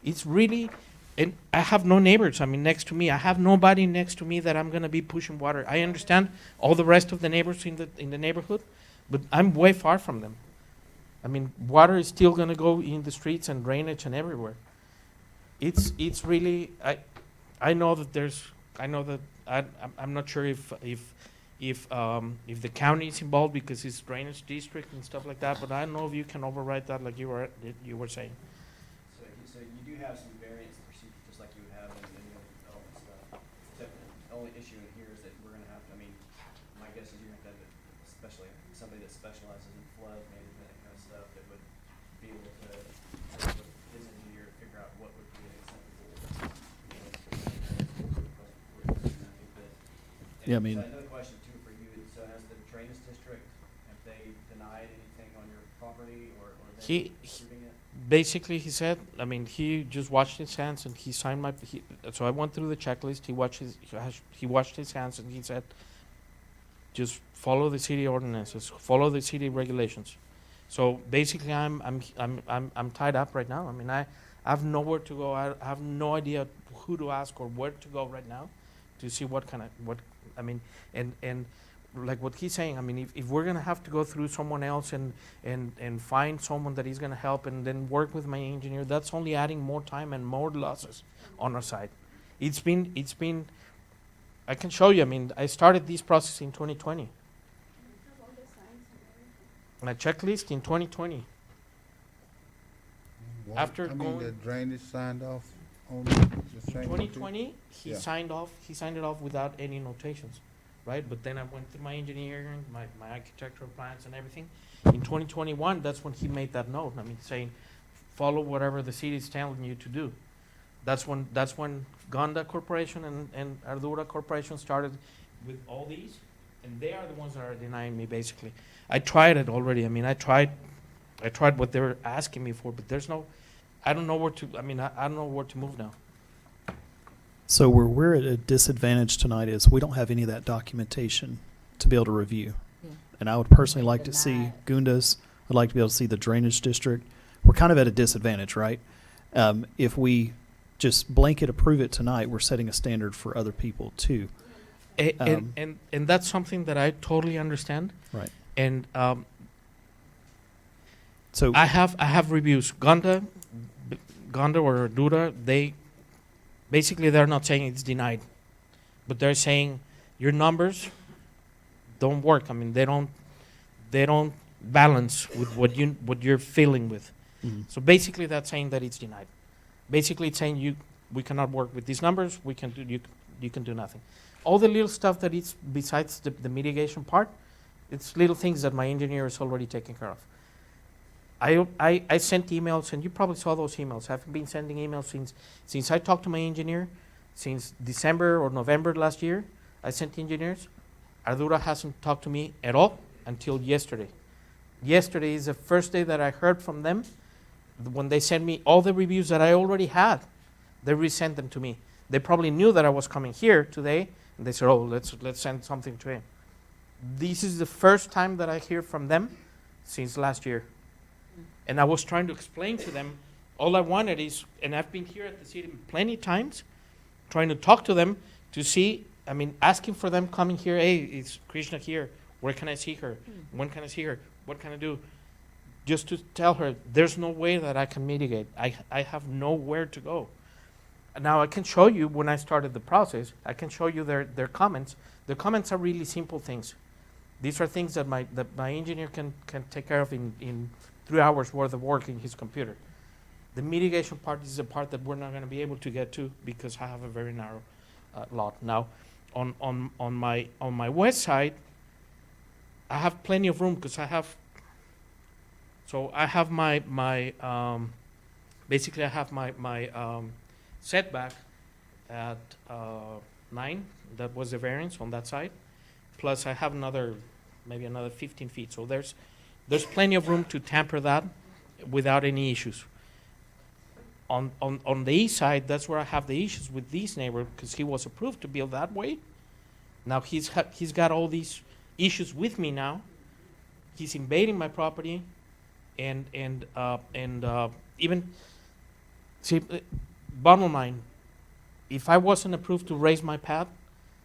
It's really, and I have no neighbors, next to me. I have nobody next to me that I'm going to be pushing water. I understand all the rest of the neighbors in the neighborhood, but I'm way far from them. Water is still going to go in the streets and drainage and everywhere. It's really, I'm not sure if the county is involved because it's drainage district and stuff like that, but I don't know if you can override that like you were saying. So you do have some variance procedures just like you would have in any other development stuff. The only issue in here is that we're going to have to, my guess is you're going to have to, especially somebody that specializes in flood management and kind of stuff that would be able to, with his engineer, figure out what would be an acceptable, Yeah, so another question too for you, so has the drainage district, have they denied anything on property or He- they approving it? Basically, he said, I mean, he just washed his hands and he signed so I went through the checklist, he washed his hands and he said, just follow the city ordinances, follow the city regulations. So basically, I'm tied up right now. I mean, I have nowhere to go. I have no idea who to ask or where to go right now to see I mean, and like what he's saying, I mean, if we're gonna have to go through someone else and find someone that is gonna help and then work with my engineer, that's only adding more time and more losses on our side. It's been, I can show you, I mean, I started this process in 2020. My checklist in 2020. Well, After I mean, going- the drainage signed off on the same. 2020, he Yeah. signed it off without any notations, right? But then I went through my engineering, my architectural plans and everything. In 2021, that's when he made that note, I mean, saying, follow whatever the city is telling you to do. That's when Gonda Corporation and Ardura Corporation started with all these, and they are the ones that are denying me, basically. I tried it already, I mean, I tried what they were asking me for, but there's no, I don't know where to, I mean, I don't know where to move now. So where we're at a disadvantage tonight is we don't have any of that documentation to be able to review. Yeah. And I would personally like to see Deny. Gundas. I'd like to be able to see the drainage district. We're kind of at a disadvantage, right? If we just blanket approve it tonight, we're setting a standard for other people too. And that's something that I totally understand. Right. And So I have reviews. Gonda or Ardura, they're not saying it's denied, but they're saying your numbers don't work. I mean, they don't balance with what you're feeling with. Mhm. So basically, that's saying that it's denied. Basically, it's saying we cannot work with these numbers. You can do nothing. All the little stuff that is besides the mitigation part, it's little things that my engineer is already taking care of. I sent emails, and you probably saw those emails. I've been sending emails since I talked to my engineer, since December or November last year. I sent engineers. Ardura hasn't talked to me at all until yesterday. Yesterday is the first day that I heard from them. When they sent me all the reviews that I already had, they resent them to me. They probably knew that I was coming here today, and they said, "Oh, let's send something to him." This is the first time that I hear from them since last year. And I was trying to explain to them, all I wanted is, and I've been here at the city plenty times, trying to talk to them to see, I mean, asking for them coming here, hey, is Krishna here? Where can I see her? When can I see her? What can I do? Just to tell her, there's no way that I can mitigate. I have nowhere to go. Now I can show you when I started the process, I can show you their comments. The comments are really simple things. These are things that my engineer can take care of in 3 hours worth of work in his computer. The mitigation part is the part that we're not going to be able to get to because I have a very narrow lot. Now, on my west side, I have plenty of room because I have basically I have my setback at 9. That was the variance on that side. Plus I have maybe another 15 feet. So there's plenty of room to tamper that without any issues. On the east side, that's where I have the issues with this neighbor because he was approved to build that way. Now he's got all these issues with me now. He's invading my property, and even see, bottom line, if I wasn't approved to raise my pad,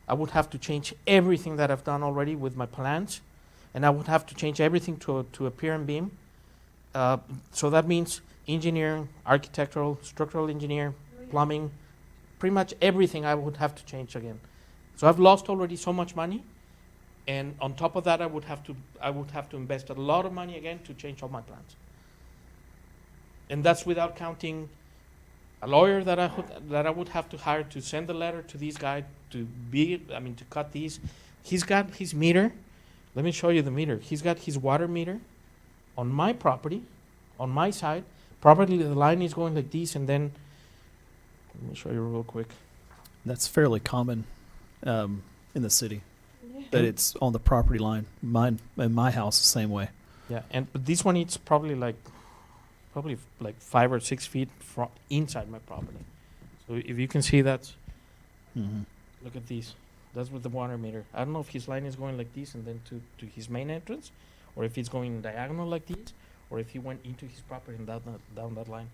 I would have to change everything that I've done already with my plans, and I would have to change everything to a pier and beam. So that means engineering, architectural, structural engineer, plumbing, pretty much everything I would have to change again. So I've lost already so much money, and on top of that, I would have to invest a lot of money again to change all my plans. And that's without counting a lawyer that I would have to hire to send the letter to these guys to cut these. He's got his meter. Let me show you the meter. He's got his water meter on my property, on my side. Probably the line is going like this, and then let me show you real quick. That's fairly common in the city. That it's on the property line. In my house, the same way. Yeah, but this one it's probably like 5 or 6 feet from inside my property. So if you can see that, Mhm. look at these. That's with the water meter. I don't know if his line is going like this and then to his main entrance, or if it's going diagonal like this, or if he went into his property and down that line.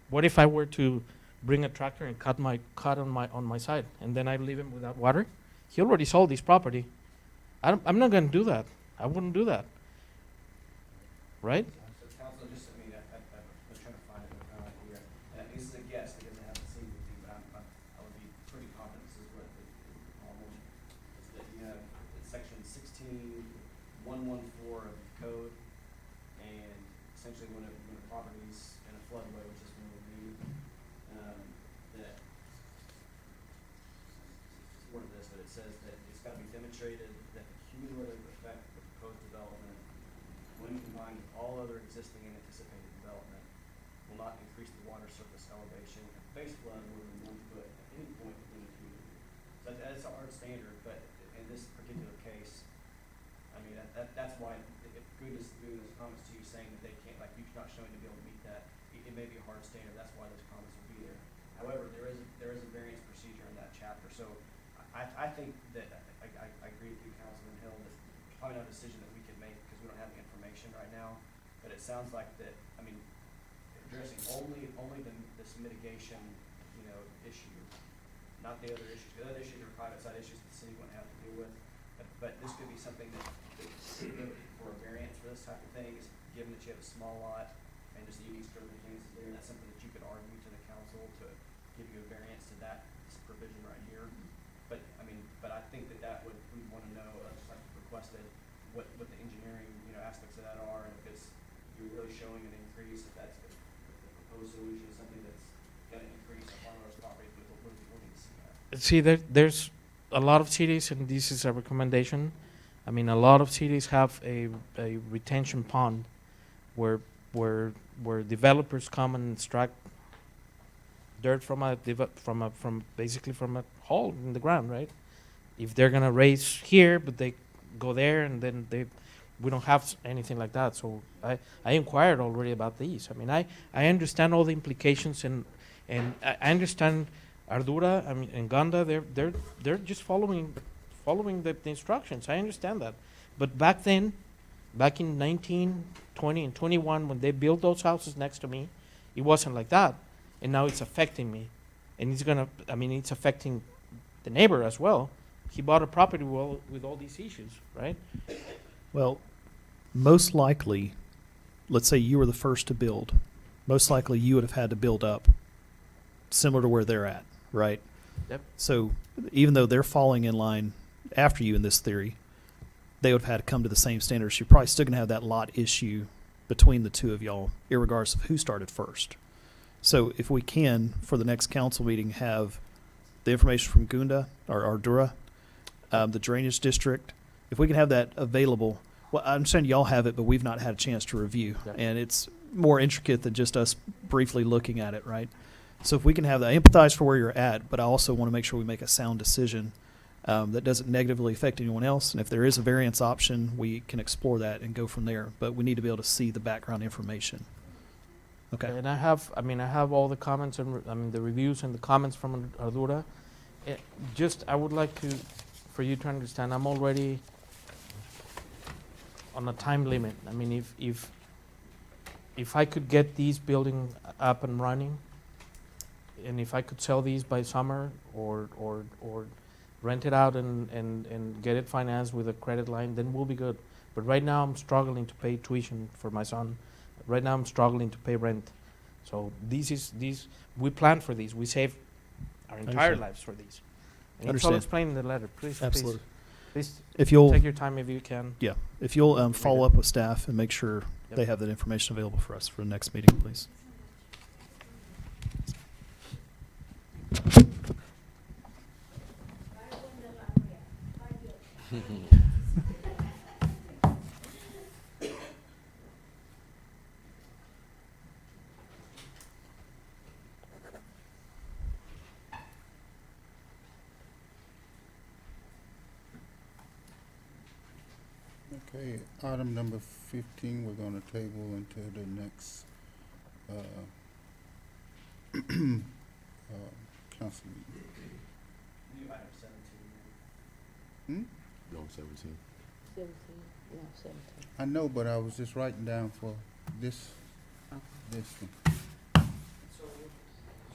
What if I were to bring a tractor and cut on my side, and then I leave him without water? He already sold his property. I'm not going to do that. I wouldn't do that. Right? So council, just, I mean, I'm trying to find it here, and this is a guess because I haven't seen anything, but I would be pretty confident this is what the problem is, that you have section 16.114 of the code, and essentially when a property's in a floodway, which is when we read, that, it's more of this, but it says that it's gotta be demonstrated that the cumulative effect of proposed development, when combined with all other existing and anticipated development, will not increase the water surface elevation at base flood more than 1 foot at any point within the community. So that's a hard standard, but in this particular case, I mean, that's why, if Goodness comments to you saying that they can't, like, you're not showing to be able to meet that, it may be a hard standard, that's why those comments will be there. However, there is a variance procedure in that chapter, so I think that, I agree with you, Councilman Hill, that there's probably not a decision that we can make because we don't have the information right now, but it sounds like that, I mean, addressing only this mitigation, issue, not the other issues. The other issues are private side issues that the city wouldn't have to deal with, but this could be something that for a variance for this type of thing is given that you have a small lot and just the unique circumstances there, and that's something that you could argue to the council to give you a variance to that provision right here. But I think that we want to know, just like you requested, what the engineering, aspects of that are, and if you're really showing an increase, if that's the proposed solution is something that's going to increase upon those properties, we'll need to see that. See, there's a lot of cities, and this is a recommendation. I mean, a lot of cities have a retention pond where developers come and extract dirt from basically from a hole in the ground, right? If they're gonna raise here, but they go there, and then we don't have anything like that. So I inquired already about these. I mean, I understand all the implications, and I understand Ardura, I mean, and Ganda, they're just following the instructions. I understand that. But back then, back in 19, 20, and 21, when they built those houses next to me, it wasn't like that. And now it's affecting me. And it's affecting the neighbor as well. He bought a property with all these issues, right? Well, most likely, let's say you were the first to build, most likely you would have had to build up similar to where they're at, right? Yep. So even though they're falling in line after you in this theory, they would have had to come to the same standards. You're probably still going to have that lot issue between the two of y'all, irregardless of who started first. So if we can, for the next council meeting, have the information from Gunda or Ardura, the drainage district, if we can have that available. Well, I understand y'all have it, but we've not had a chance to review. Yep. And it's more intricate than just us briefly looking at it, right? So if we can have that, I empathize for where you're at, but I also want to make sure we make a sound decision that doesn't negatively affect anyone else. And if there is a variance option, we can explore that and go from there. But we need to be able to see the background information. Okay. And I have all the comments and the reviews and the comments from Ardura. I would like for you to understand, I'm already on a time limit. I mean, if I could get these building up and running, and if I could sell these by summer or rent it out and get it financed with a credit line, then we'll be good. But right now I'm struggling to pay tuition for my son. Right now I'm struggling to pay rent. So we planned for these. We saved our entire lives for these. And it's all explained in the letter. Please, absolutely. Please if you'll take your time if you can. Yeah. If you'll follow up with staff and make sure they have that information available for us for the next meeting, please. Okay, item number 15, we're gonna table until the next, council meeting. New item 17. Hmm? On 17. 17, no, 17. I know, but I was just writing down for this, Okay. this one. So,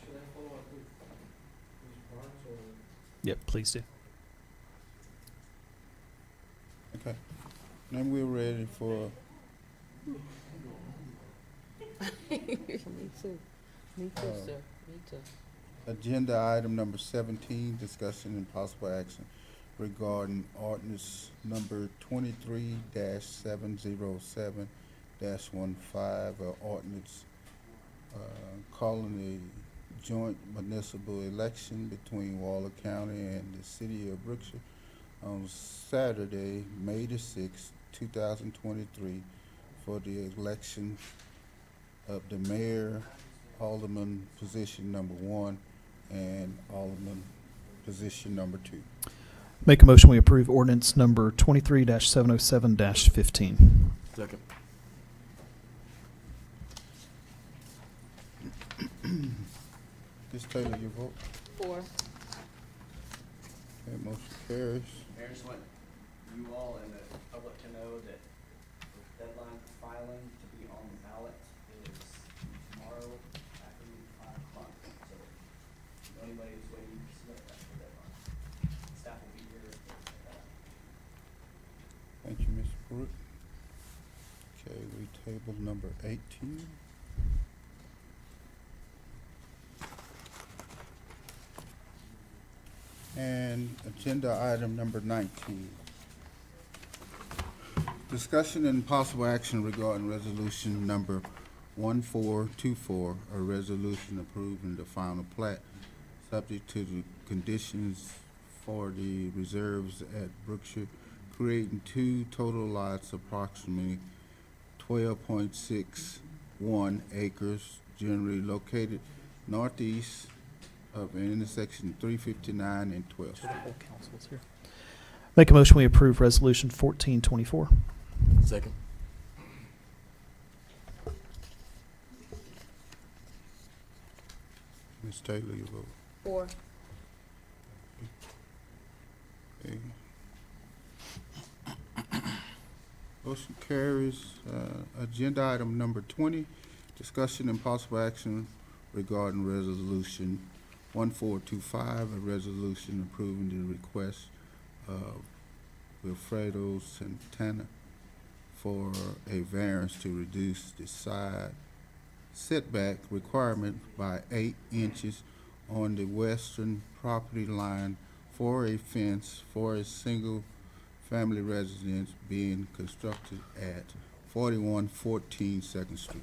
should I follow up with Ms. Barnes or? Yep, please do. Okay, then we're ready for, Me too. Me too, Uh, sir. Me too. agenda item number 17, discussion and possible action regarding ordinance number 23-707-15, or ordinance calling a joint municipal election between Waller County and the city of Brookshire on Saturday, May the 6th, 2023, for the election of the mayor, alderman position number 1, and alderman position number 2. Make a motion we approve ordinance number 23-707-15. Second. Ms. Taylor, your vote. 4. Okay, motion carries. Mayor, just want you all and the public to know that the deadline for filing to be on the ballot is tomorrow after 5 o'clock. So if anybody is waiting to submit, that's the deadline. Staff will be here. Thank you, Ms. Pruitt. Okay, we table number 18. And agenda item number 19. Discussion and possible action regarding resolution number 1424, a resolution approving the final plat, subject to the conditions for the reserves at Brookshire, creating 2 total lots approximately 12.61 acres, generally located northeast of intersection 359 and 12th. The whole council's here. Make a motion we approve resolution 1424. Second. Ms. Taylor, your vote. 4. Okay. Motion carries. Agenda item number 20, discussion and possible action regarding resolution 1425, a resolution approving the request of Wilfredo Santana for a variance to reduce the side setback requirement by 8 inches on the western property line for a fence for a single-family residence being constructed at 4114 2nd Street.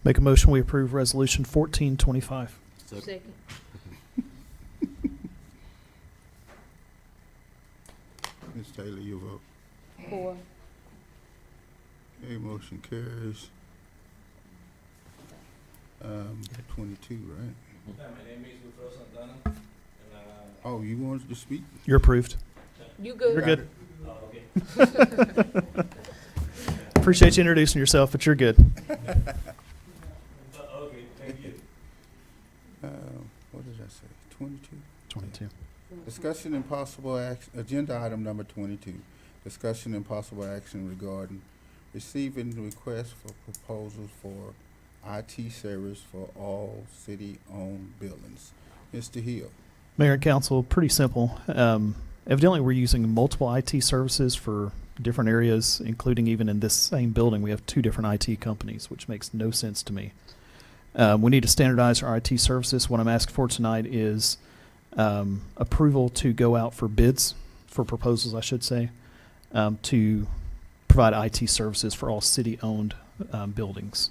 Make a motion we approve resolution 1425. Second. Ms. Taylor, your vote. 4. Okay, motion carries. 22, right? My name is Wilfredo Santana, and Oh, you wanted to speak? You're approved. You good? You're good. okay. Appreciate you introducing yourself, but you're good. Okay, thank you. What did I say? 22? 22. Discussion and possible action, agenda item number 22. Discussion and possible action regarding receiving requests for proposals for IT service for all city-owned buildings. Mr. Hill. Mayor and council, pretty simple. Evidently, we're using multiple IT services for different areas, including even in this same building, we have 2 different IT companies, which makes no sense to me. We need to standardize our IT services. What I'm asking for tonight is approval to go out for bids, for proposals, I should say, to provide IT services for all city-owned buildings.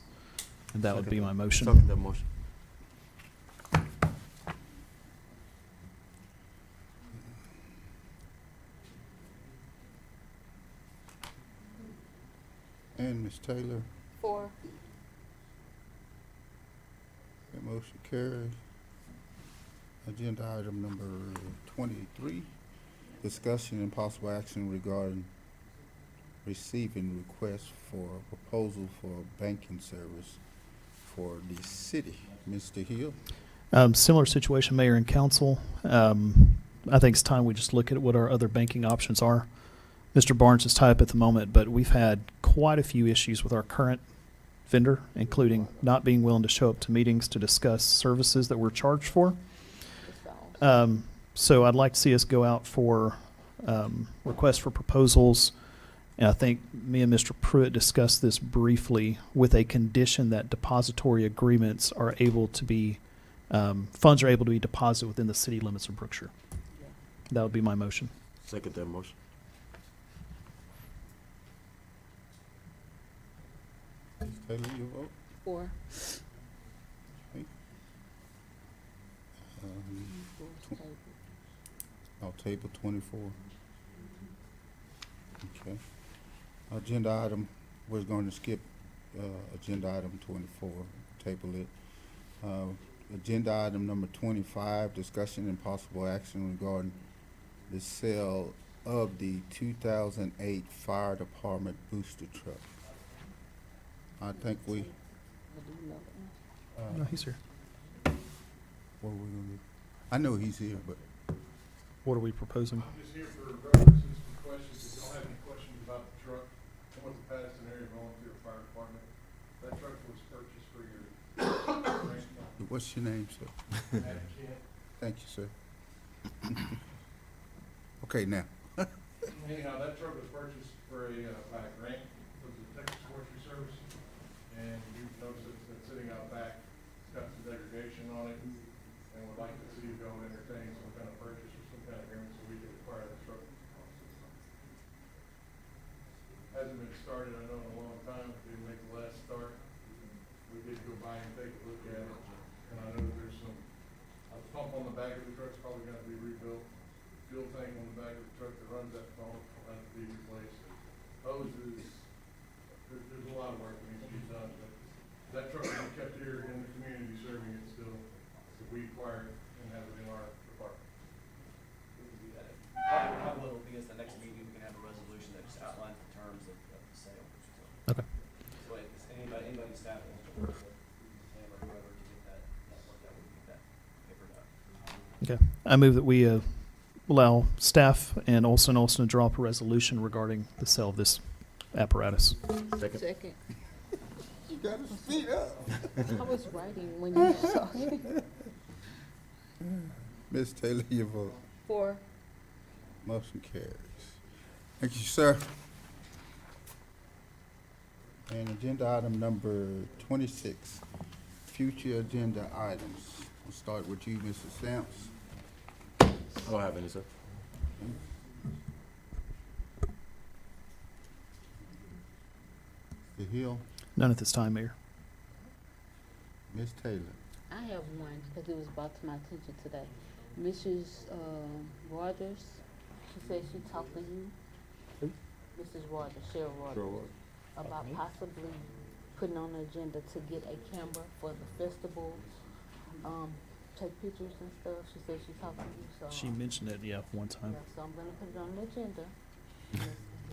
And that would be my motion. Second that motion. And Ms. Taylor. 4. That motion carries. Agenda item number 23, discussion and possible action regarding receiving requests for a proposal for banking service for the city. Mr. Hill? Similar situation, Mayor and Council. I think it's time we just look at what our other banking options are. Mr. Barnes is tied up at the moment, but we've had quite a few issues with our current vendor, including not being willing to show up to meetings to discuss services that we're charged for. So I'd like to see us go out for requests for proposals. And I think me and Mr. Pruitt discussed this briefly with a condition that depository agreements are able to be, funds are able to be deposited within the city limits of Brookshire. That would be my motion. Second that motion. Ms. Taylor, your vote? 4. Okay. I'll table 24. Okay. Agenda item, we're going to skip agenda item 24, table it. Agenda item number 25, discussion and possible action regarding the sale of the 2008 Fire Department booster truck. I think we, No, he's here. what are we gonna do? I know he's here, but What are we proposing? I'm just here for references and questions. If y'all have any questions about the truck, I went to Patterson Area Volunteer Fire Department. That truck was purchased for your grant fund. what's your name, sir? Adam Kent. Thank you, sir. Okay, now. Anyhow, that truck was purchased for by a grant from the Texas Forestry Service. And you've noticed it's been sitting out back. It's got some degradation on it. And would like to see if y'all entertain some kind of purchase or some kind of agreement so we can acquire the truck. Hasn't been started, I know, in a long time. Didn't make the last start. We did go by and take a look at it. And I know there's some, a pump on the back of the truck's probably gonna be rebuilt. Fuel tank on the back of the truck that runs that pump will have to be replaced. Hoses, there's a lot of work that needs to be done, but that truck will be kept here in the community serving it still, if we acquire it and have it in our department. We can do that. How will it be, at the next meeting, we can have a resolution that just outlines the terms of the sale. Okay. So if anybody staff wants to work with him or whoever to get that worked out, we can get that papered up. Okay. I move that we allow staff and Olson to draw up a resolution regarding the sale of this apparatus. Second. You gotta speed up. I was writing when you were talking. Ms. Taylor, your vote. 4. Motion carries. Thank you, sir. And agenda item number 26, future agenda items. We'll start with you, Mr. Stamps. I don't have any, sir. The Hill, None at this time, Mayor. Ms. Taylor. I have one because it was brought to my attention today. Mrs. Rogers, she said she talked to you. Who? Mrs. Rogers, Cheryl Rogers, about possibly putting on the agenda to get a camera for the festival, take pictures and stuff. She said she talked to you, so. She mentioned it, yeah, one time. Yeah, so I'm gonna put it on the agenda.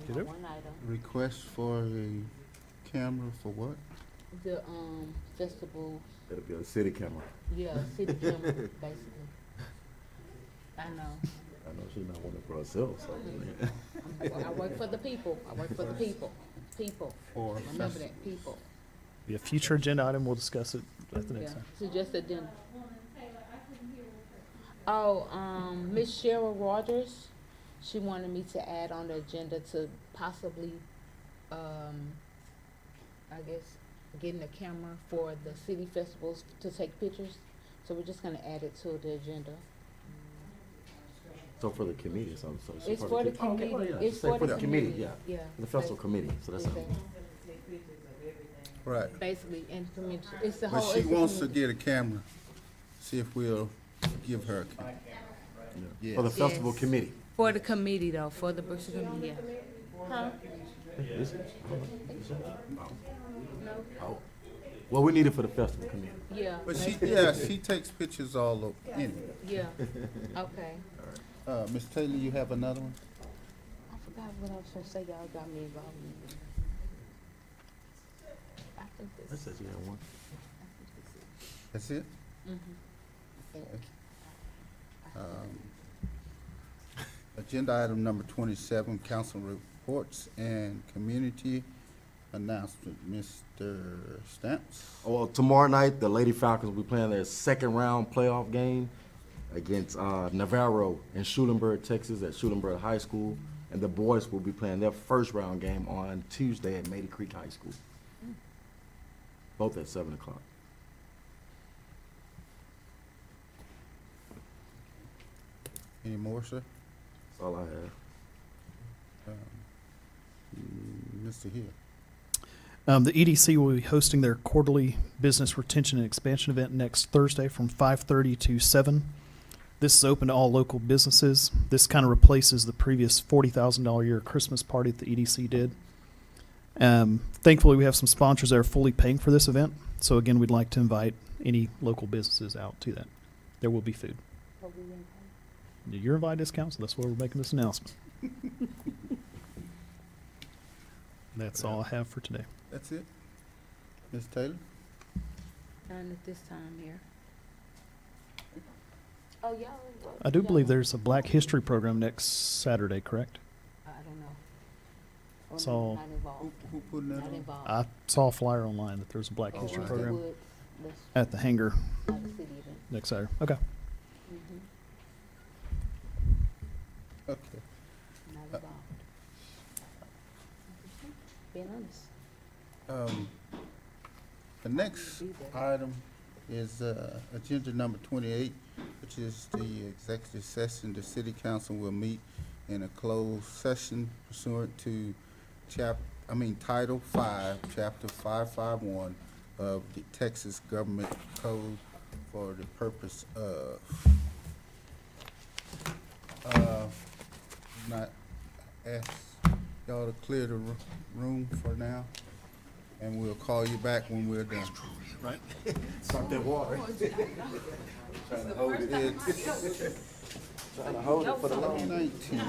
Get it? One item. Request for a camera for what? The festival, It'll be a city camera. yeah, city camera, basically. I know. I know she's not one for herself, so. I work for the people. I work for the people. People. For Remember that, people. Be a future agenda item. We'll discuss it at the Yeah, next time. suggested dinner. Oh, Miss Cheryl Rogers, she wanted me to add on the agenda to possibly, I guess, getting a camera for the city festivals to take pictures. So we're just gonna add it to the agenda. So for the committee, so. It's for the committee. It's for the committee, Yeah. yeah. The festival committee, so that's. Exactly. Right. Basically, and committee, it's the But whole. she it's the wants to committee. get a camera. See if we'll give her a camera. For the Yes. festival Yes. committee. For the committee though, for the Brookshire committee, yeah. Huh? Oh. Well, we need it for the festival committee. Yeah. But she takes pictures all over, anyway. Yeah, okay. Ms. Taylor, you have another one? forgot what I was gonna say. Y'all got me involved in it. I think this. That says you have one. That's it? Mm-hmm. Agenda item number 27, council reports and community announcement. Mr. Stamps? Oh, well, tomorrow night, the Lady Falcons will be playing their second round playoff game against Navarro in Schulenburg, Texas at Schulenburg High School. And the boys will be playing their first round game on Tuesday at Maida Creek High School. Both at 7 o'clock. Any more, sir? That's all I have. Mr. Hill? The EDC will be hosting their quarterly business retention and expansion event next Thursday from 5:30 to 7. This is open to all local businesses. This kind of replaces the previous $40,000 a year Christmas party that the EDC did. Thankfully, we have some sponsors that are fully paying for this event. So again, we'd like to invite any local businesses out to that. There will be food. You're invited as council. That's why we're making this announcement. That's all I have for today. That's it? Ms. Taylor? None at this time here. Oh, y'all. I do believe there's a Black History program next Saturday, correct? I don't know. Oh, Saw- no, not involved. Who putting that Not on? involved. I saw a flyer online that there's a Black History right. program Woods, that's at the hangar not a city event. next Saturday. Okay. Mm-hmm. Okay. Not involved. Being honest. The next item is agenda number 28, which is the executive session. The city council will meet in a closed session pursuant to Title 5, Chapter 551 of the Texas Government Code for the purpose of not ask y'all to clear the room for now, and we'll call you back when we're done. Right? Suck that water. Trying to hold it in. Trying to hold it for the long 19.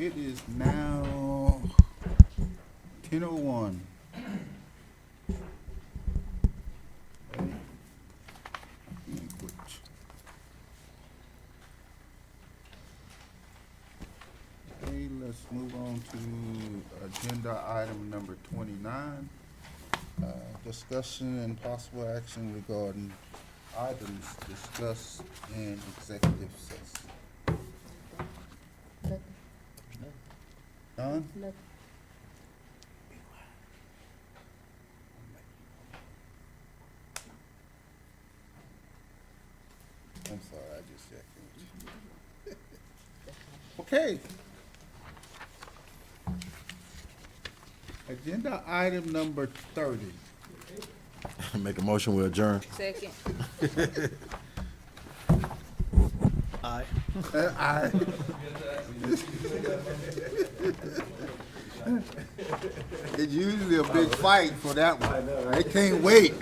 It is now 10:01. Okay, let's move on to agenda item number 29. Discussion and possible action regarding items discussed in executive session. Done? Look, I'm sorry, I just checked. Okay. Agenda item number 30. Make a motion, we adjourn. second. Aye. Aye. It's usually a big fight for that one. They can't wait.